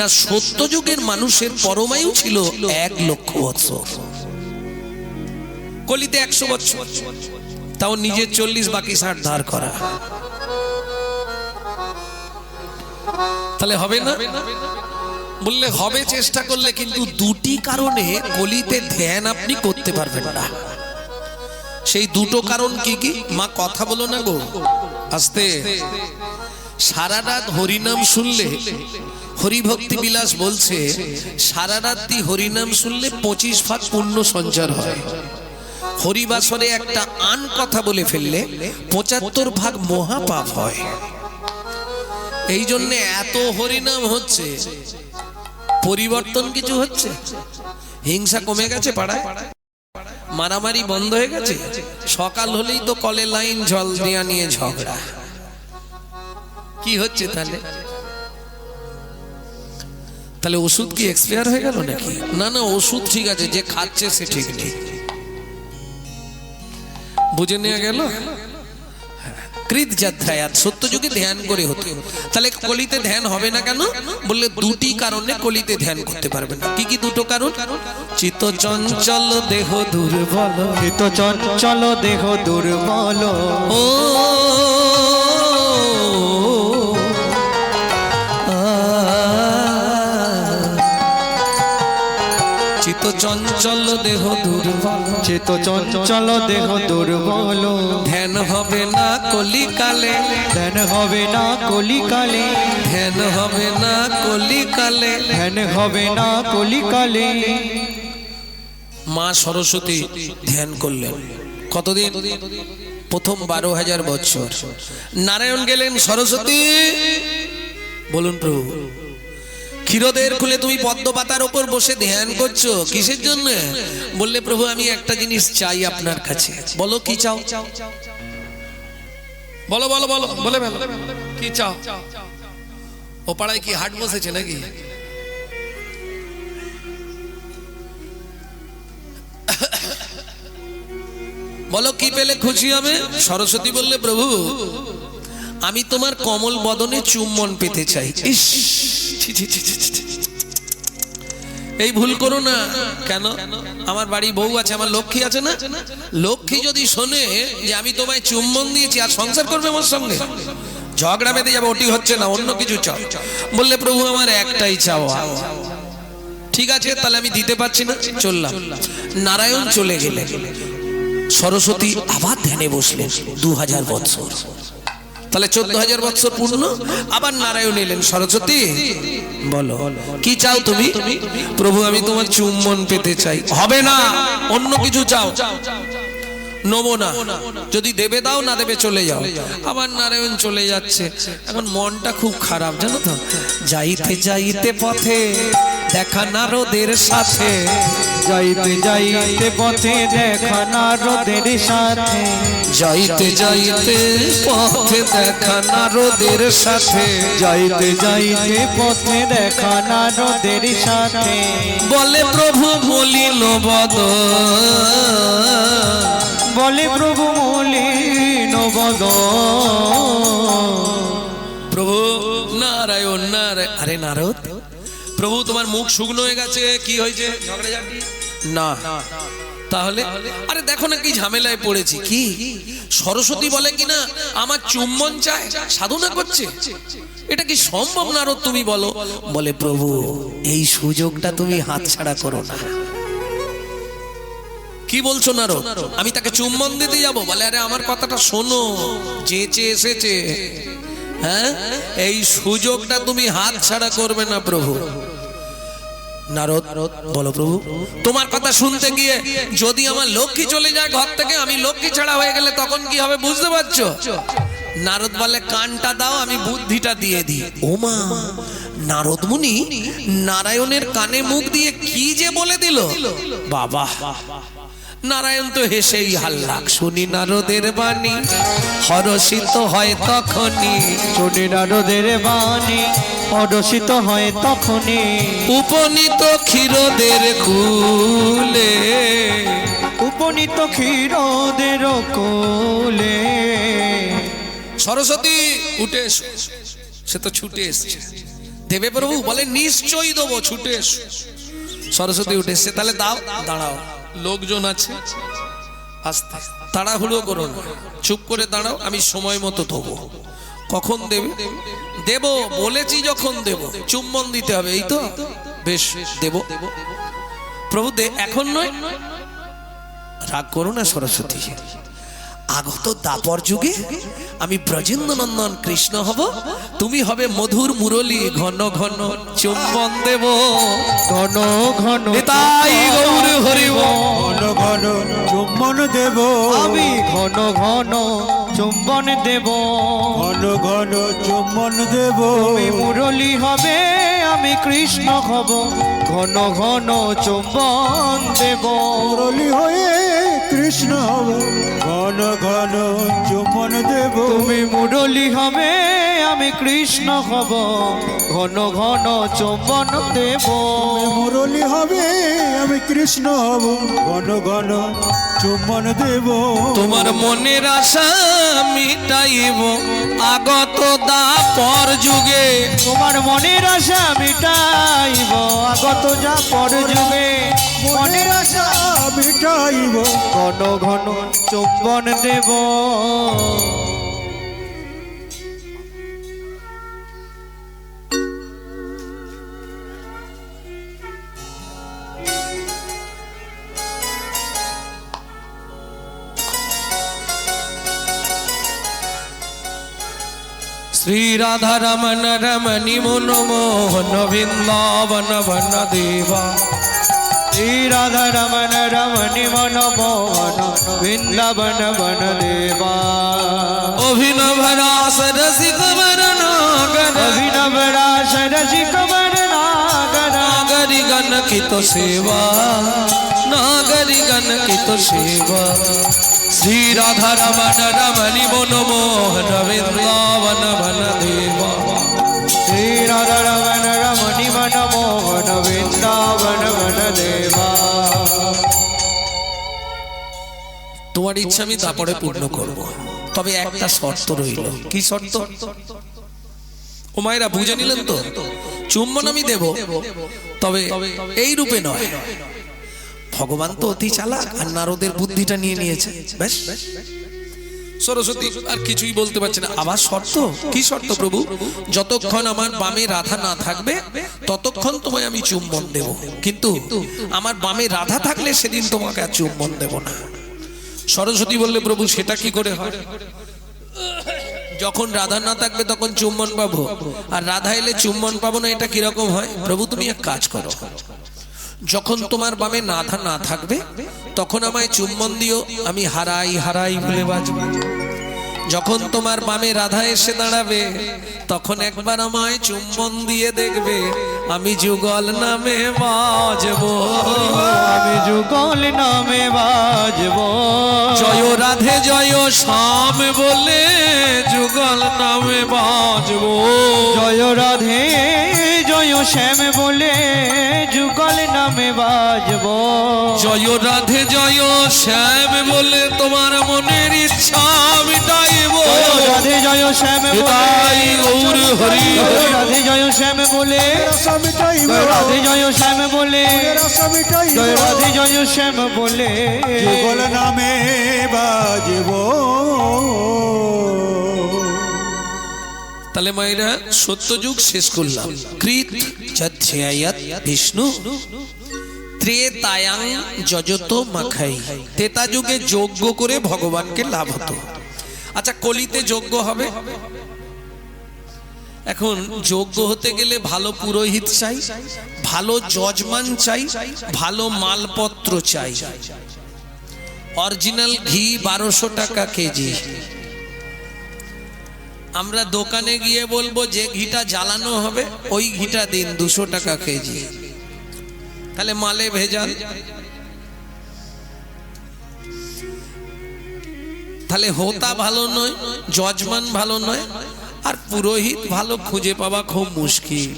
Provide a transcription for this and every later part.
না সত্যযুগের মানুষের পরমায়ু ছিল 1,00,000 বছর, কলিতে 100 বছর, তাও নিজের 40 বাকি 60 ধার করা। তাহলে হবে না? বললে হবে চেষ্টা করলে, কিন্তু দুটি কারণে কলিতে ধ্যান আপনি করতে পারবেন না। সেই দুটো কারণ কি কি? মা কথা বলো না গো, আস্তে। সারা রাত হরিনাম শুনলে, হরিভক্তি বিলাস বলছে সারা রাত্রি হরিনাম শুনলে 25 ভাগ পুণ্য সঞ্চার হয়। হরিবাসরে একটা আন কথা বলে ফেললে 75 ভাগ মহাপাপ হয়। এই জন্য এত হরিনাম হচ্ছে, পরিবর্তন কিছু হচ্ছে? হিংসা কমে গেছে পাড়ায়? মারামারি বন্ধ হয়ে গেছে? সকাল হলেই তো কলে লাইন জল দেয়া নিয়ে ঝগড়া। কি হচ্ছে তাহলে? তাহলে ওষুধ কি এক্সপায়ার হয়ে গেল নাকি? না না, ওষুধ ঠিক আছে, যে খাচ্ছে সে ঠিক নেই। বুঝে নেওয়া গেল? কৃত যাত্রায়াত সত্যযুগে ধ্যান করে হতো। তাহলে কলিতে ধ্যান হবে না কেন? বললে দুটি কারণে কলিতে ধ্যান করতে পারবে না। কি কি দুটো কারণ? চিত্ত চঞ্চল দেহ দুর্বল, চিত্ত চঞ্চল দেহ দুর্বল, ও চিত্ত চঞ্চল দেহ দুর্বল, চিত্ত চঞ্চল দেহ দুর্বল, ধ্যান হবে না কলিকালে, ধ্যান হবে না কলিকালে, ধ্যান হবে না কলিকালে, ধ্যান হবে না কলিকালে। মা সরস্বতী ধ্যান করলেন কতদিন? প্রথম 12,000 বছর। নারায়ণ গেলেন, সরস্বতী বলুন প্রভু, ক্ষীরোদের খুলে তুমি পদ্ম পাতার উপর বসে ধ্যান করছো কিসের জন্য? বললে প্রভু আমি একটা জিনিস চাই আপনার কাছে। বলো কি চাও? বলো বলো বলো, বলে বলো কি চাও? ও পাড়ায় কি হাট বসেছে নাকি? বলো কি পেলে খুশি হবে? সরস্বতী বললে প্রভু আমি তোমার কমল বদনে চুম্বন পেতে চাই। ইস, ছি, ছি, ছি, ছি, ছি। এই ভুল করো না। কেন? আমার বাড়ি বউ আছে, আমার লক্ষ্মী আছে না? লক্ষ্মী যদি শোনে যে আমি তোমায় চুম্বন দিয়েছি, আর সংসার করবে আমার সঙ্গে, ঝগড়া বেঁধে যাবে। ওটি হচ্ছে না, অন্য কিছু চাও। বললে প্রভু আমার একটাই চাওয়া। ঠিক আছে, তাহলে আমি দিতে পারছি না, চললাম। নারায়ণ চলে গেলে সরস্বতী আবার ধ্যানে বসলেন 2000 বছর। তাহলে 14,000 বছর পূর্ণ। আবার নারায়ণ এলেন, সরস্বতী বলো কি চাও তুমি? প্রভু আমি তোমার চুম্বন পেতে চাই। হবে না, অন্য কিছু চাও। নেবো না, যদি দেবে দাও, না দেবে চলে যাও। আবার নারায়ণ চলে যাচ্ছে। এখন মনটা খুব খারাপ জানো তো। যাইতে যাইতে পথে দেখা নারদের সাথে, যাইতে যাইতে পথে দেখা নারদের সাথে, যাইতে যাইতে পথে দেখা নারদের সাথে, যাইতে যাইতে পথে দেখা নারদের সাথে। বলে প্রভু মলিন বদন, বলে প্রভু মলিন বদন। প্রভু নারায়ণ নারায়ণ। আরে নারদ, প্রভু তোমার মুখ শুকনো হয়ে গেছে, কি হয়েছে? ঝগড়াঝাটি না? তাহলে আরে দেখো না কি ঝামেলায় পড়েছি। কি? সরস্বতী বলে কিনা আমার চুম্বন চায়, সাধনা করছে। এটা কি সম্ভব নারদ তুমি বলো? বলে প্রভু এই সুযোগটা তুমি হাতছাড়া করো না। কি বলছো নারদ? আমি তাকে চুম্বন দিতে যাবো? বলে আরে আমার কথাটা শোনো, যেচে এসেছে, হ্যাঁ এই সুযোগটা তুমি হাতছাড়া করবে না প্রভু। নারদ বলো প্রভু তোমার কথা শুনতে গিয়ে যদি আমার লক্ষ্মী চলে যায় ঘর থেকে, আমি লক্ষ্মী ছাড়া হয়ে গেলে তখন কি হবে বুঝতে পারছো? নারদ বলে কানটা দাও, আমি বুদ্ধিটা দিয়ে দিই। ওমা, নারদ মুনি নারায়ণের কানে মুখ দিয়ে কি যে বলে দিল বাবা। নারায়ণ তো হেসেই হাল্লাক। শুনি নারদের বাণী হরষিত হয় তখনই, শুনি নারদের বাণী হরষিত হয় তখনই, উপনীত ক্ষীরদের কুলে, উপনীত ক্ষীরদের কোলে। সরস্বতী উঠে এসো। সে তো ছুটে এসছে। দেবে প্রভু? বলে নিশ্চয়ই দেবো, ছুটে এসো। সরস্বতী উঠে এসছে, তাহলে দাও। দাঁড়াও, লোকজন আছে, আস্তে তাড়াহুড়ো করো না, চুপ করে দাঁড়াও, আমি সময় মতো দেবো। কখন দেবে? দেব বলেছি যখন দেব, চুম্বন দিতে হবে, এই তো বেশ দেব। প্রভু এখন নয়, রাগ করো না সরস্বতী, আগত দাপর যুগে আমি ব্রজেন্দ্র নন্দন কৃষ্ণ হব, তুমি হবে মধুর মুরলী, ঘন ঘন চুম্বন দেব, ঘন ঘন তাই গৌর হরিব, ঘন ঘন চুম্বন দেব, আমি ঘন ঘন চুম্বন দেব। ঘন ঘন চুম্বন দেব, তুমি মুরলী হবে, আমি কৃষ্ণ হব, ঘন ঘন চুম্বন দেব। মুরলী হয়ে কৃষ্ণ হব, ঘন ঘন চুম্বন দেব, তুমি মুরলী হবে, আমি কৃষ্ণ হব, ঘন ঘন চুম্বন দেব। মুরলী হবে, আমি কৃষ্ণ হব, ঘন ঘন চুম্বন দেব। তোমার মনের আশা মিটাইব আগত দাপর যুগে, তোমার মনের আশা মিটাইব আগত যা পর যুগে, মনের আশা মিটাইব, ঘন ঘন চুম্বন দেব। শ্রী রাধা রমন রমণী মনমোহন বৃন্দাবন বন দেবা, শ্রী রাধা রমন রমণী মন মোহন বৃন্দাবন বন দেবা, অভিনব রাস রসিক বরনাগর, অভিনব রাস রসিক বরনাগর, নাগরি গণ কি তো সেবা, নাগরি গণ কি তো সেবা। শ্রী রাধা রমন রমণী মনমোহন বৃন্দাবন বন দেবা, শ্রী রাধা রমন রমণী মন মোহন বৃন্দাবন বন দেবা। তোমার ইচ্ছা আমি তারপরে পূর্ণ করব, তবে একটা শর্ত রইল। কি শর্ত? ও মায়েরা বুঝে নিলেন তো? চুম্বন আমি দেব, তবে এই রূপে নয়। ভগবান তো অতি চালাক, আর নারদের বুদ্ধিটা নিয়ে নিয়েছে। বেশ, সরস্বতী আর কিছুই বলতে পারছে না। আবার শর্ত? কি শর্ত প্রভু? যতক্ষণ আমার বামে রাধা না থাকবে ততক্ষণ তোমায় আমি চুম্বন দেব, কিন্তু আমার বামে রাধা থাকলে সেদিন তোমাকে আর চুম্বন দেব না। সরস্বতী বললে প্রভু সেটা কি করে হয়? যখন রাধা না থাকবে তখন চুম্বন পাবো, আর রাধা এলে চুম্বন পাবো না, এটা কিরকম হয়? প্রভু তুমি এক কাজ করো, যখন তোমার বামে রাধা না থাকবে তখন আমায় চুম্বন দিও, আমি হারাই হারাই বলে বাজবো। যখন তোমার বামে রাধা এসে দাঁড়াবে তখন একবার আমায় চুম্বন দিয়ে দেখবে, আমি যুগল নামে বাজবো, আমি যুগল নামে বাজবো। জয় রাধে জয় শ্যাম বলে যুগল নামে বাজবো, জয় রাধে জয় শ্যাম বলে যুগল নামে বাজবো। জয় রাধে জয় শ্যাম বলে তোমার মনের ইচ্ছা মিটাইব, জয় রাধে জয় শ্যাম বলে, তাই গৌর হরি জয় রাধে জয় শ্যাম বলে, আশা মিটাইব, জয় রাধে জয় শ্যাম বলে, আশা মিটাইব, জয় রাধে জয় শ্যাম বলে, যুগল নামে বাজব। তাহলে মায়েরা সত্যযুগ শেষ করলাম। কৃত যধ্যায়াত বিষ্ণু ত্রেতায়াং যজত মাখাই, ত্রেতা যুগে যজ্ঞ করে ভগবানকে লাভ হতো। আচ্ছা, কলিতে যজ্ঞ হবে। এখন যজ্ঞ হতে গেলে ভালো পুরোহিত চাই, ভালো যজমান চাই, ভালো মালপত্র চাই। অরিজিনাল ঘি 1200 টাকা কেজি। আমরা দোকানে গিয়ে বলবো যে ঘিটা জ্বালানো হবে ওই ঘিটা দিন, 200 টাকা কেজি। তাহলে মালে ভেজাল। তাহলে হোতা ভালো নয়, যজমান ভালো নয়, আর পুরোহিত ভালো খুঁজে পাওয়া খুব মুশকিল।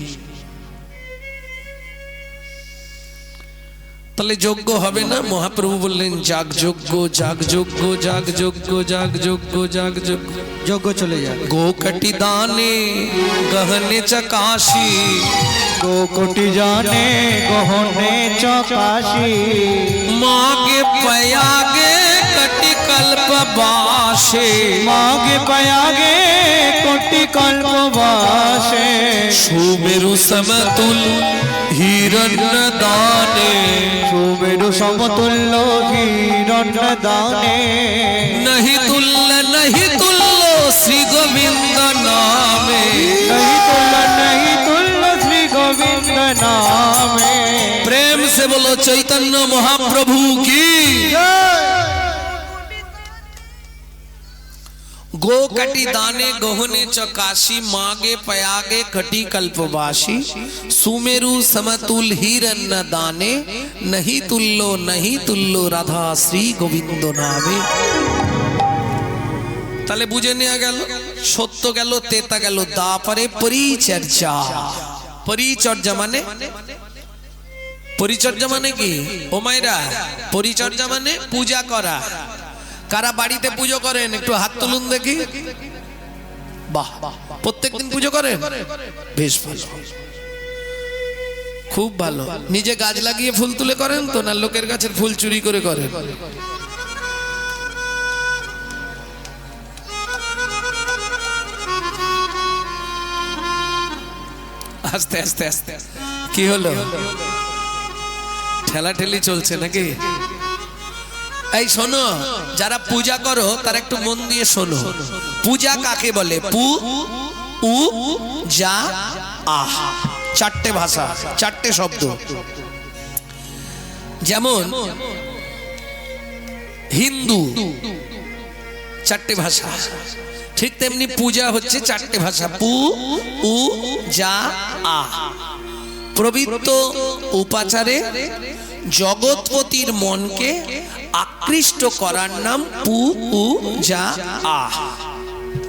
তাহলে যজ্ঞ হবে না? মহাপ্রভু বললেন যাগ যজ্ঞ, যাগ যজ্ঞ, যাগ যজ্ঞ, যাগ যজ্ঞ, যাগ যজ্ঞ। যজ্ঞ চলে যাবে। গোকটি দানে গহনে চকাশি, কোটি জানে গহনে চকাশি, মাগে পয়াগে কটি কল্প বাসে, মাগে পয়াগে কোটি কল্প বাসে, সুমেরু সমতুল হিরণ্য দানে, সুমেরু সমতুল্য হিরণ্য দানে, नहीं तुल्य नहीं तुल्य श्री गोविंद नामे, नहीं तुल्य श्री गोविंद नामे। प्रेम से बोलो चैतन्य महाप्रभु की। गो कटी दाने गहने चकाशी, मागे पयागे कटी कल्पवासी, सुमेरु समतुल हिरण्य दाने, नहीं तुल्लो राधा श्री गोविंद नामे। তাহলে বুঝে নেওয়া গেল, সত্য গেল, তেতা গেল, তারপরে পরিচর্যা। পরিচর্যা মানে, পরিচর্যা মানে কি ও মায়েরা? পরিচর্যা মানে পূজা করা। কারা বাড়িতে পুজো করেন একটু হাত তুলুন দেখি। বাহ, প্রত্যেকদিন পুজো করেন? বেশ ভালো, খুব ভালো। নিজে গাছ লাগিয়ে ফুল তুলে করেন তো, না লোকের গাছের ফুল চুরি করে করেন? আস্তে আস্তে আস্তে কি হলো? ঠেলাঠেলি চলছে নাকি? এই শোনো, যারা পূজা করো তারা একটু মন দিয়ে শোনো। পূজা কাকে বলে? পু, উ, যা, আহ, চারটে ভাষা, চারটে শব্দ। যেমন হিন্দু চারটে ভাষা, ঠিক তেমনি পূজা হচ্ছে চারটে ভাষা। পু, উ, যা, আ। পবিত্র উপাচারে জগৎপতির মনকে আকৃষ্ট করার নাম পু, উ, যা, আ।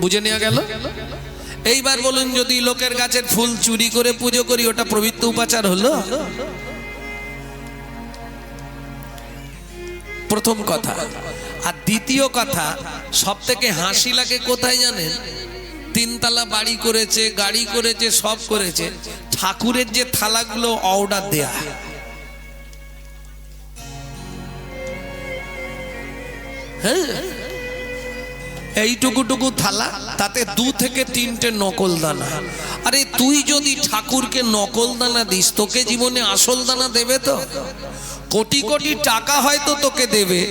বুঝে নেওয়া গেল? এইবার বলুন, যদি লোকের গাছের ফুল চুরি করে পুজো করি, ওটা পবিত্র উপাচার হলো? প্রথম কথা। আর দ্বিতীয় কথা, সব থেকে হাসি লাগে কোথায় জানেন? তিনতলা বাড়ি করেছে, গাড়ি করেছে, সব করেছে, ঠাকুরের যে থালাগুলো অর্ডার দেয়া, হ্যাঁ, এইটুকুটুকু থালা, তাতে 2 থেকে 3টে নকল দানা। আরে তুই যদি ঠাকুরকে নকল দানা দিস, তোকে জীবনে আসল দানা দেবে তো? কোটি কোটি টাকা হয়তো তোকে দেবে,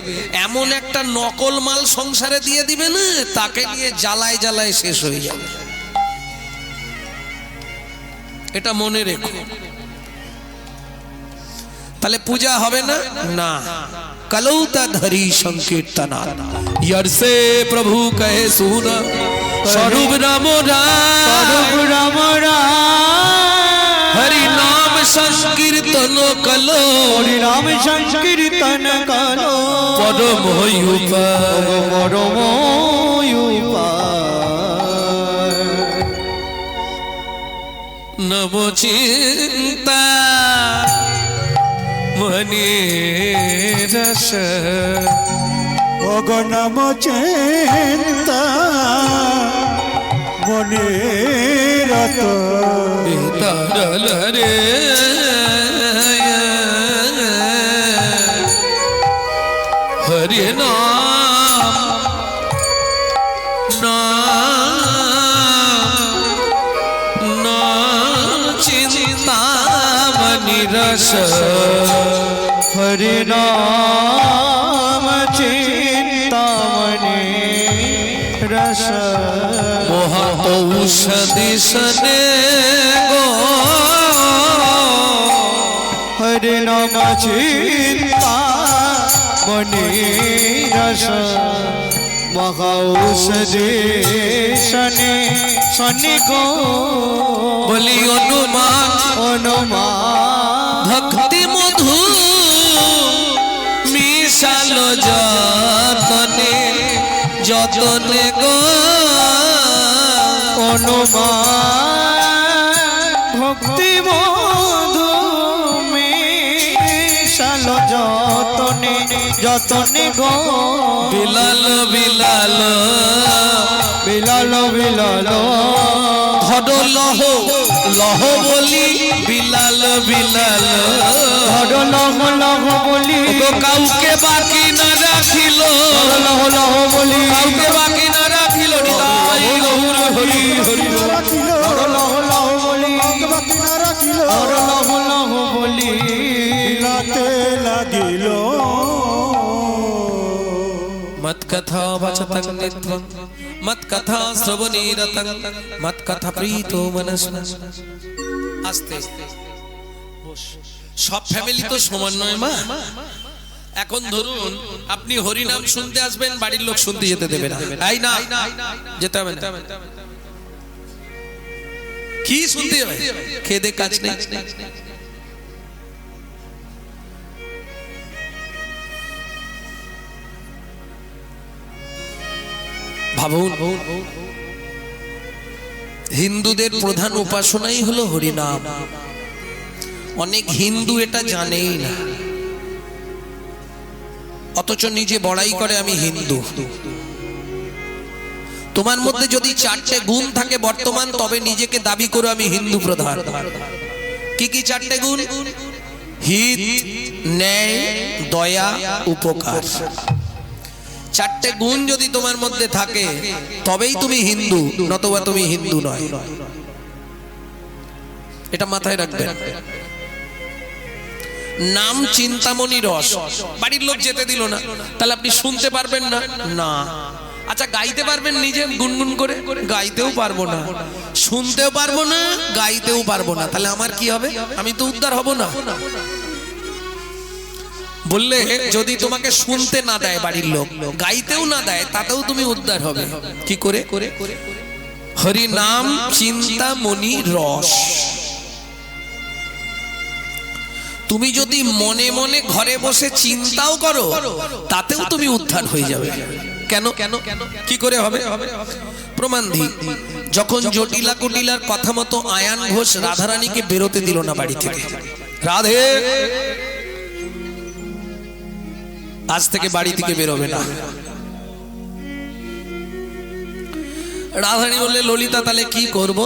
এমন একটা নকল মাল সংসারে দিয়ে দিবে না, তাকে নিয়ে জ্বালায় জ্বালায় শেষ হয়ে যাবে। এটা মনে রেখো। তাহলে পূজা হবে না? না। कलौता धरी संकीर्तना, यार से प्रभु कहे सुना, स्वरूप राम राम, हरि नाम संकीर्तन कलो, हरि नाम संकीर्तन करो, परम परम नमो चिंता मने रस, অগণম চিন্তা মনে রত, तरल रे हरि नाम नाम चिंता मनि रस, हरि नाम चिंतामणि रस, मोहा औषधि सने गो, हरि नाम चिंतामणि रस, महाऔषधि शनि शनि गो, बोली अनुमान अनुमान भक्ति मधु मिशालो जतने जतने गो, অনুমান ভক্তি বন্ধু মিশাল যতনে যতনে গো বিলাল বিলাল বিলাল বিলাল ধরো লহ লহ বলি বিলাল বিলাল ধরো লহ লহ বলি তো কাউকে বাকি না রাখিল লহ লহ বলি কাউকে বাকি না রাখিল নিতাই গৌর হরি হরি রাখিল ধরো লহ লহ বলি কাউকে বাকি না রাখিল ধরো লহ লহ বলি বিলাতে লাগিল মত কথা বাচতং নিত্যং মত কথা শ্রবণীরতং মত কথা প্রীতো মনস আস্তে সব ফ্যামিলি তো সমান নয় মা। এখন ধরুন আপনি হরিনাম শুনতে আসবেন, বাড়ির লোক শুনতে যেতে দেবে না, তাই না? যেতে হবে না। কি শুনতে হবে? খেদে কাজ নেই। ভাবুন, হিন্দুদের প্রধান উপাসনাই হলো হরিনাম। অনেক হিন্দু এটা জানেই না, অথচ নিজে বড়াই করে আমি হিন্দু। তোমার মধ্যে যদি 4টে গুণ থাকে বর্তমান, তবে নিজেকে দাবি করো আমি হিন্দু প্রধান। কি কি 4টে গুণ? হিত, ন্যায়, দয়া, উপকার। 4টে গুণ যদি তোমার মধ্যে থাকে তবেই তুমি হিন্দু, নতুবা তুমি হিন্দু নয়। এটা মাথায় রাখবেন। নাম চিন্তামণি রস, বাড়ির লোক যেতে দিল না, তাহলে আপনি শুনতে পারবেন না? না। আচ্ছা, গাইতে পারবেন নিজে গুনগুন করে? গাইতেও পারবো না, শুনতেও পারবো না, গাইতেও পারবো না, তাহলে আমার কি হবে? আমি তো উদ্ধার হব না। বললে যদি তোমাকে শুনতে না দেয় বাড়ির লোক, গাইতেও না দেয়, তাতেও তুমি উদ্ধার হবে। কি করে? হরি নাম চিন্তামণি রস। তুমি যদি মনে মনে ঘরে বসে চিন্তাও করো, তাতেও তুমি উদ্ধার হয়ে যাবে। কেন? কি করে হবে? প্রমাণ দিই। যখন জটিলা কুটিলার কথা মতো আয়ান ঘোষ রাধারানীকে বেরোতে দিল না বাড়ি থেকে, রাধে আজ থেকে বাড়ি থেকে বেরোবে না। রাধারানী বললে, ললিতা তাহলে কি করব?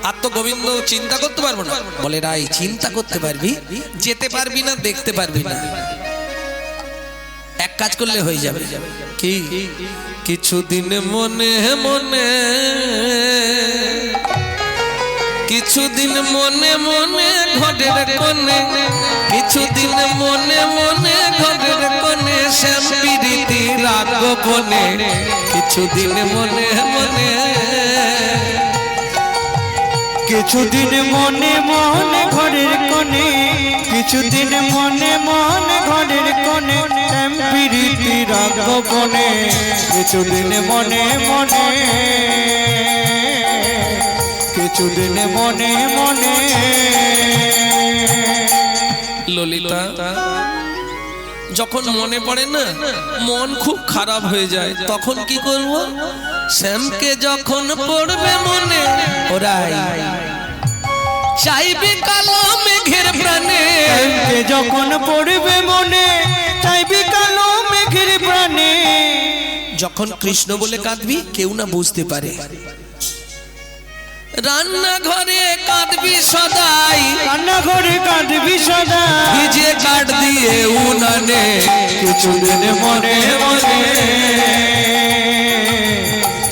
আর তো গোবিন্দ চিন্তা করতে পারবো না। বলে, রাই চিন্তা করতে পারবি, যেতে পারবি না, দেখতে পারবি না। এক কাজ করলে হয়ে যাবে। কি? কিছুদিন মনে মনে, কিছুদিন মনে মনে ঘরের কোণে, কিছুদিন মনে মনে ঘরের কোণে শ্যাম প্রীতি রাগ বনে, কিছুদিন মনে মনে, কিছুদিন মনে মনে ঘরের কোণে, কিছুদিন মনে মনে ঘরের কোণে শ্যাম প্রীতি রাগ বনে, কিছুদিন মনে মনে, কিছুদিন মনে মনে। ললিতা, যখন মনে পড়ে না, মন খুব খারাপ হয়ে যায়, তখন কি করব? শ্যামকে যখন পড়বে মনে, ওরাই চাইবে কালো মেঘের প্রাণে, শ্যামকে যখন পড়বে মনে, চাইবে কালো মেঘের প্রাণে। যখন কৃষ্ণ বলে কাঁদবি, কেউ না বুঝতে পারে। রান্নাঘরে কাঁদবি সদাই, রান্নাঘরে কাঁদবি সদা, ভিজে কাঠ দিয়ে উনানে, কিছুদিন মনে মনে,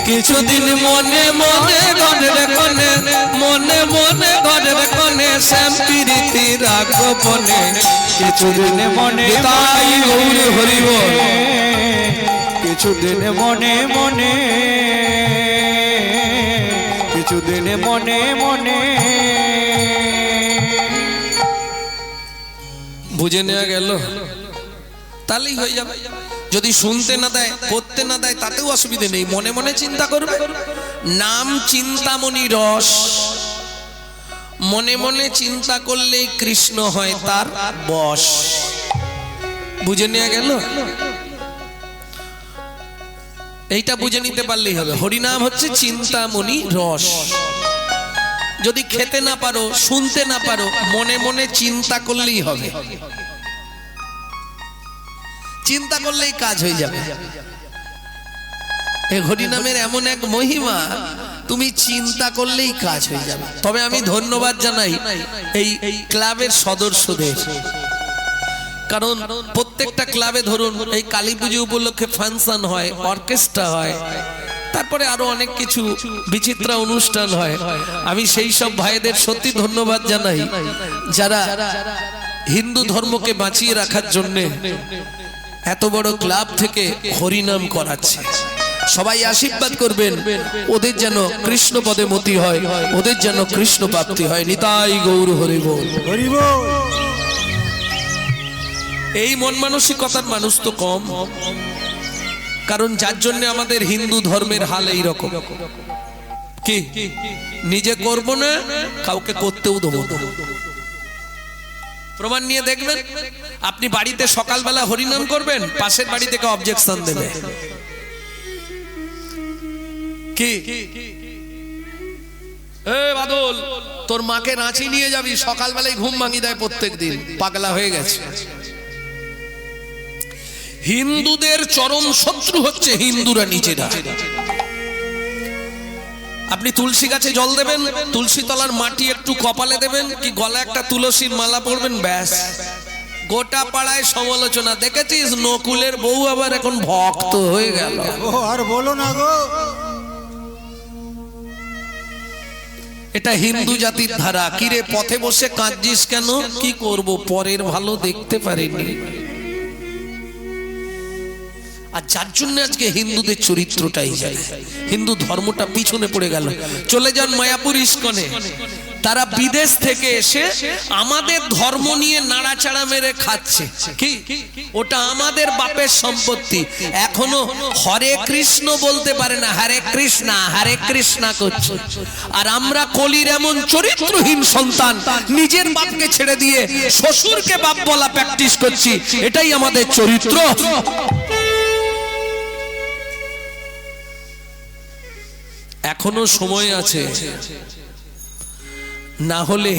কিছুদিন মনে মনে ঘরের কোণে, মনে মনে ঘরের কোণে শ্যাম প্রীতি রাগ বনে, কিছুদিন মনে তাই গৌর হরি বল। কিছুদিন মনে মনে, কিছুদিন মনে মনে। বুঝে নেওয়া গেল? তাহলেই হয়ে যাবে। যদি শুনতে না দেয়, করতে না দেয়, তাতেও অসুবিধে নেই, মনে মনে চিন্তা করবে। নাম চিন্তামণি রস, মনে মনে চিন্তা করলেই কৃষ্ণ হয় তার বশ। বুঝে নেওয়া গেল? এইটা বুঝে নিতে পারলেই হবে। হরিনাম হচ্ছে চিন্তামণি রস। যদি খেতে না পারো, শুনতে না পারো, মনে মনে চিন্তা করলেই হবে। চিন্তা করলেই কাজ হয়ে যাবে। এই হরিনামের এমন এক মহিমা, তুমি চিন্তা করলেই কাজ হয়ে যাবে। তবে আমি ধন্যবাদ জানাই এই ক্লাবের সদস্যদের, কারণ প্রত্যেকটা ক্লাবে ধরুন এই কালী পুজো উপলক্ষে ফাংশন হয়, অর্কেস্ট্রা হয়, তারপরে আরো অনেক কিছু বিচিত্র অনুষ্ঠান হয়। আমি সেই সব ভাইদের সত্যি ধন্যবাদ জানাই যারা হিন্দু ধর্মকে বাঁচিয়ে রাখার জন্য এত বড় ক্লাব থেকে হরিনাম করাচ্ছে। সবাই আশীর্বাদ করবেন ওদের যেন কৃষ্ণ পদে মতি হয়, ওদের যেন কৃষ্ণ প্রাপ্তি হয়। নিতাই গৌর হরি বল। হরি বল। এই মন মানসিকতার মানুষ তো কম, কারণ যার জন্য আমাদের হিন্দু ধর্মের হাল এই রকম। কি নিজে করব না, কাউকে করতেও দেবো না। প্রমাণ নিয়ে দেখবেন, আপনি বাড়িতে সকালবেলা হরিনাম করবেন, পাশের বাড়ি থেকে অবজেকশন দেবে। কি এ বাদল, তোর মাকে রাঁচি নিয়ে যাবি, সকালবেলায় ঘুম ভাঙি দেয় প্রত্যেক দিন, পাগলা হয়ে গেছে। হিন্দুদের চরম শত্রু হচ্ছে হিন্দুরা নিজেরা। আপনি তুলসী গাছে জল দেবেন, তুলসী তলার মাটি একটু কপালে দেবেন, কি গলা একটা তুলসীর মালা পরবেন, ব্যাস গোটা পাড়ায় সমালোচনা। দেখেছিস নকুলের বউ আবার এখন ভক্ত হয়ে গেল। ও আর বলো না গো। এটা হিন্দু জাতির ধারা। কিরে পথে বসে কাঁদছিস কেন? কি করব, পরের ভালো দেখতে পারিনি। আর যার জন্য আজকে হিন্দুদের চরিত্রটাই যায়, হিন্দু ধর্মটা পিছনে পড়ে গেল। চলে যান মায়াপুর ইস্কনে, তারা বিদেশ থেকে এসে আমাদের ধর্ম নিয়ে নাড়াচাড়া মেরে খাচ্ছে। কি ওটা আমাদের বাপের সম্পত্তি। এখনো হরে কৃষ্ণ বলতে পারে না, হরে কৃষ্ণা করছে। আর আমরা কলির এমন চরিত্রহীন সন্তান, নিজের বাপকে ছেড়ে দিয়ে শ্বশুরকে বাপ বলা প্র্যাকটিস করছি। এটাই আমাদের চরিত্র। এখনো সময় আছে, না হলে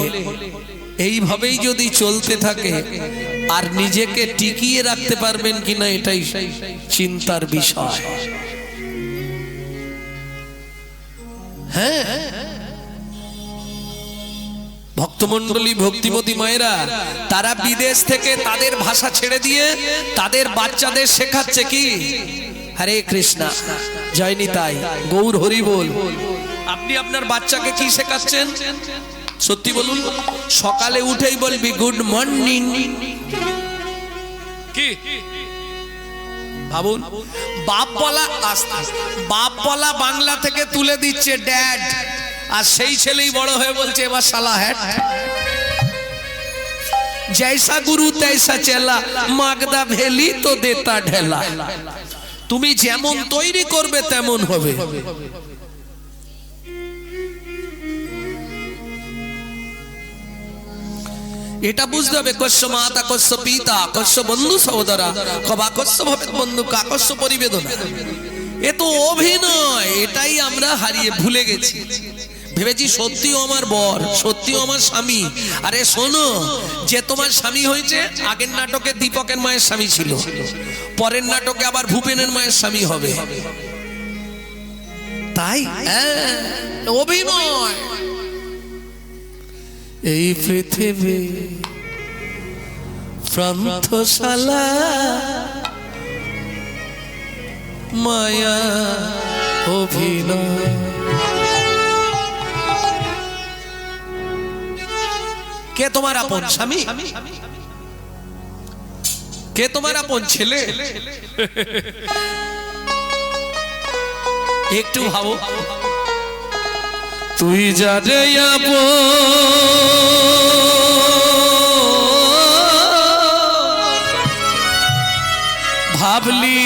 এইভাবেই যদি চলতে থাকে আর নিজেকে টিকিয়ে রাখতে পারবেন কিনা এটাই চিন্তার বিষয়। হ্যাঁ, ভক্তমণ্ডলী, ভক্তিমতী মায়েরা, তারা বিদেশ থেকে তাদের ভাষা ছেড়ে দিয়ে তাদের বাচ্চাদের শেখাচ্ছে কি হরে কৃষ্ণা, জয় নিতাই, গৌর হরি বল। আপনি আপনার বাচ্চাকে কি শেখাচ্ছেন সত্যি বলুন? সকালে উঠেই বলবি গুড মর্নিং। কি ভাবুন, বাপ বলা বাপ বলা বাংলা থেকে তুলে দিচ্ছে ড্যাড, আর সেই ছেলেই বড় হয়ে বলছে এবার শালা হ্যাট। জৈসা গুরু তৈসা চেলা, মাগদা ভেলি তো দেতা ঢেলা। তুমি যেমন তৈরি করবে তেমন হবে। এটা বুঝতে হবে, কস্য মাতা, কস্য পিতা, কস্য বন্ধু সহোদরা, কবা কস্য ভবেৎ বন্ধু, কাকস্য পরিবেদনা। এ তো অভিনয়, এটাই আমরা হারিয়ে ভুলে গেছি। ভেবেছি সত্যিও আমার বর, সত্যিও আমার স্বামী। আরে শোনো, যে তোমার স্বামী হয়েছে, আগের নাটকে দীপকের মায়ের স্বামী ছিল, পরের নাটকে আবার ভূপেনের মায়ের স্বামী হবে। তাই অভিনয়। এই পৃথিবী প্রান্তশালা, মায়া অভিনয়। কে তোমার আপন স্বামী? কে তোমার আপন ছেলে? একটু ভাবো। তুই যারে আপন ভাবলি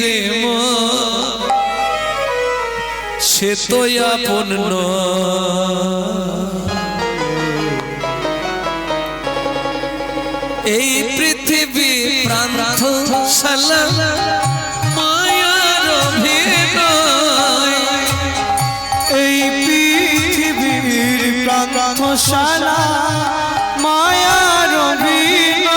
রে মন, সে তো আপন নয়। এই পৃথিবী প্রান্তশালা, মায়ার অভিনয়। এই পৃথিবীর প্রান্তশালা, মায়ার অভিনয়।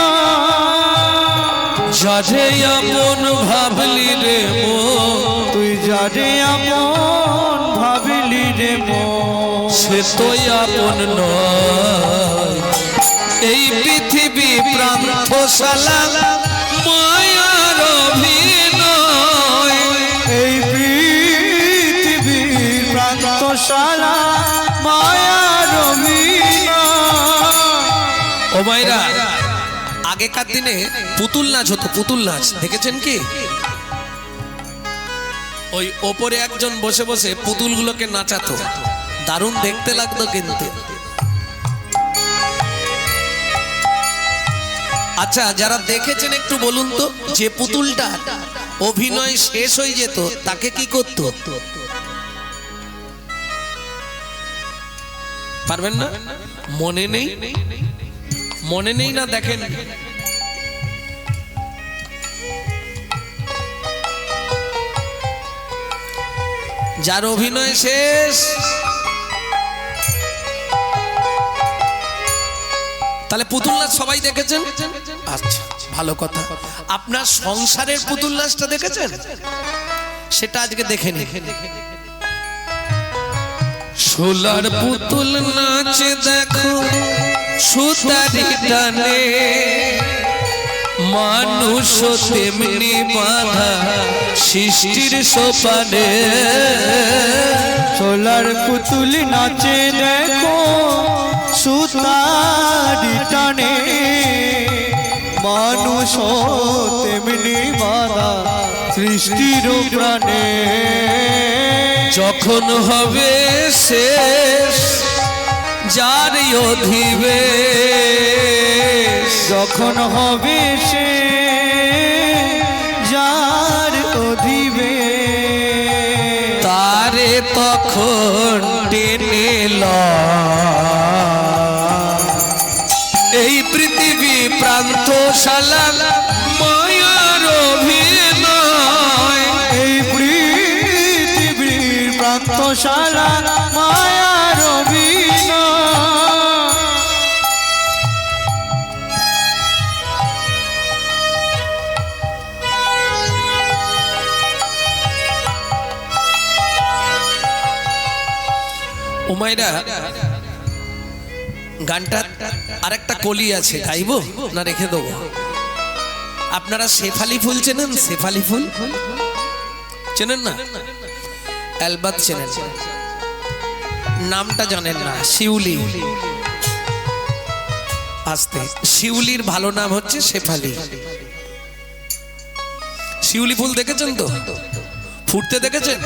যারে আপন ভাবলি রে মন, তুই যারে আপন ভাবিলি রে মন, সে তো আপন নয়। এই পৃথিবী প্রান্তশালা মায়ার অভিনয়, এই পৃথিবীর প্রান্তশালা মায়ার অভিনয়। ও মায়েরা, আগেকার দিনে পুতুল নাচ হতো, পুতুল নাচ দেখেছেন কি? ওই ওপরে একজন বসে বসে পুতুলগুলোকে নাচাতো, দারুণ দেখতে লাগতো কিন্তু। আচ্ছা, যারা দেখেছেন একটু বলুন তো, যে পুতুলটা অভিনয় শেষ হয়ে যেত তাকে কি করত? পারবেন না? মনে নেই? মনে নেই না? দেখেন, যার অভিনয় শেষ, তাহলে পুতুল নাচ সবাই দেখেছেন? আচ্ছা, ভালো কথা। আপনার সংসারের পুতুল নাচটা দেখেছেন? সেটা আজকে দেখে নিন। সোলার পুতুল নাচ দেখো সুতারি টানে, মানুষ তেমনি বাঁধা সৃষ্টির সোপানে। সোলার পুতুল নাচে দেখো সুতারি টানে, মানুষ তেমনি বাঁধা সৃষ্টির প্রাণে। যখন হবে শেষ যার অধিবেশ, যখন হবে সে যার অধিবেশ, তারে তখন টেনে লয়। এই পৃথিবী প্রান্তশালা মায়ার অভিনয়, এই পৃথিবীর প্রান্তশালা মায়ার অভিনয়। উমাইরা, গানটা আরেকটা কলি আছে, গাইবো না রেখে দেবো? আপনারা শেফালি ফুল চেনেন? শেফালি ফুল চেনেন না? অ্যালবাত চেনেন, নামটা জানেন না? শিউলি। আস্তে, শিউলির ভালো নাম হচ্ছে শেফালি। শিউলি ফুল দেখেছেন তো? ফুটতে দেখেছেন?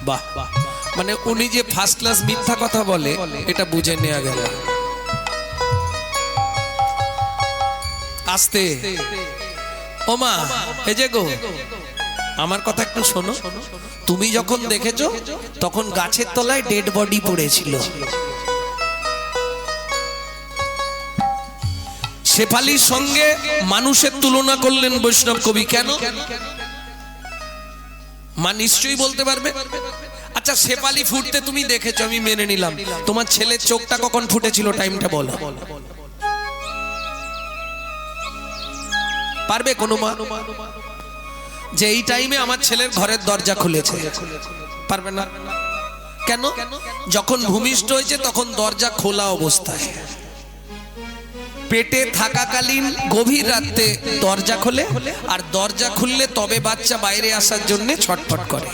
বাহ, মানে উনি যে ফার্স্ট ক্লাস মিথ্যা কথা বলে এটা বুঝে নেওয়া গেল। আস্তে, ও মা, এই যে গো, আমার কথা একটু শোনো। তুমি যখন দেখেছো তখন গাছের তলায় ডেড বডি পড়েছিল। শেফালির সঙ্গে মানুষের তুলনা করলেন বৈষ্ণব কবি, কেন? মা নিশ্চয়ই বলতে পারবে। আচ্ছা, শেফালি ফুটতে তুমি দেখেছো, আমি মেনে নিলাম। তোমার ছেলের চোখটা কখন ফুটেছিল, টাইমটা বলো? পারবে কোনো মা যে এই টাইমে আমার ছেলের ঘরের দরজা খুলেছে? পারবে না। কেন? যখন ভূমিষ্ঠ হয়েছে তখন দরজা খোলা অবস্থায়, পেটে থাকাকালীন গভীর রাতে দরজা খোলে, আর দরজা খুললে তবে বাচ্চা বাইরে আসার জন্য ছটফট করে।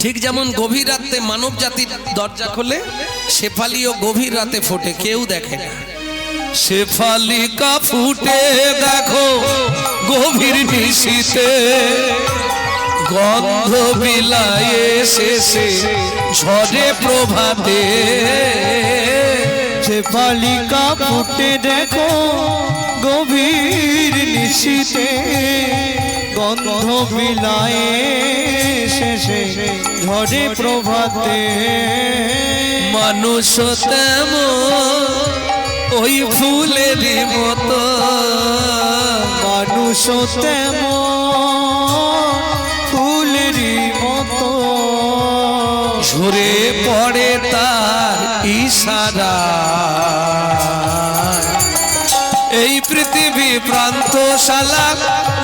ঠিক যেমন গভীর রাতে মানব জাতির দরজা খোলে, শেফালিও গভীর রাতে ফোটে, কেউ দেখে না। শেফালিকা ফুটে দেখো গভীর নিশীতে, গন্ধ বিলায়ে শেষে ঝরে প্রভাতে। শেফালিকা ফুটে দেখো গভীর নিশীতে, গন্ধ বিলায়ে শেষে ঝরে প্রভাতে। মানুষ তেমন ওই ফুলেরই মতো, মানুষ তেমন ফুলেরই মতো, ঝরে পড়ে তার ইশারা। এই পৃথিবী প্রান্ত শালা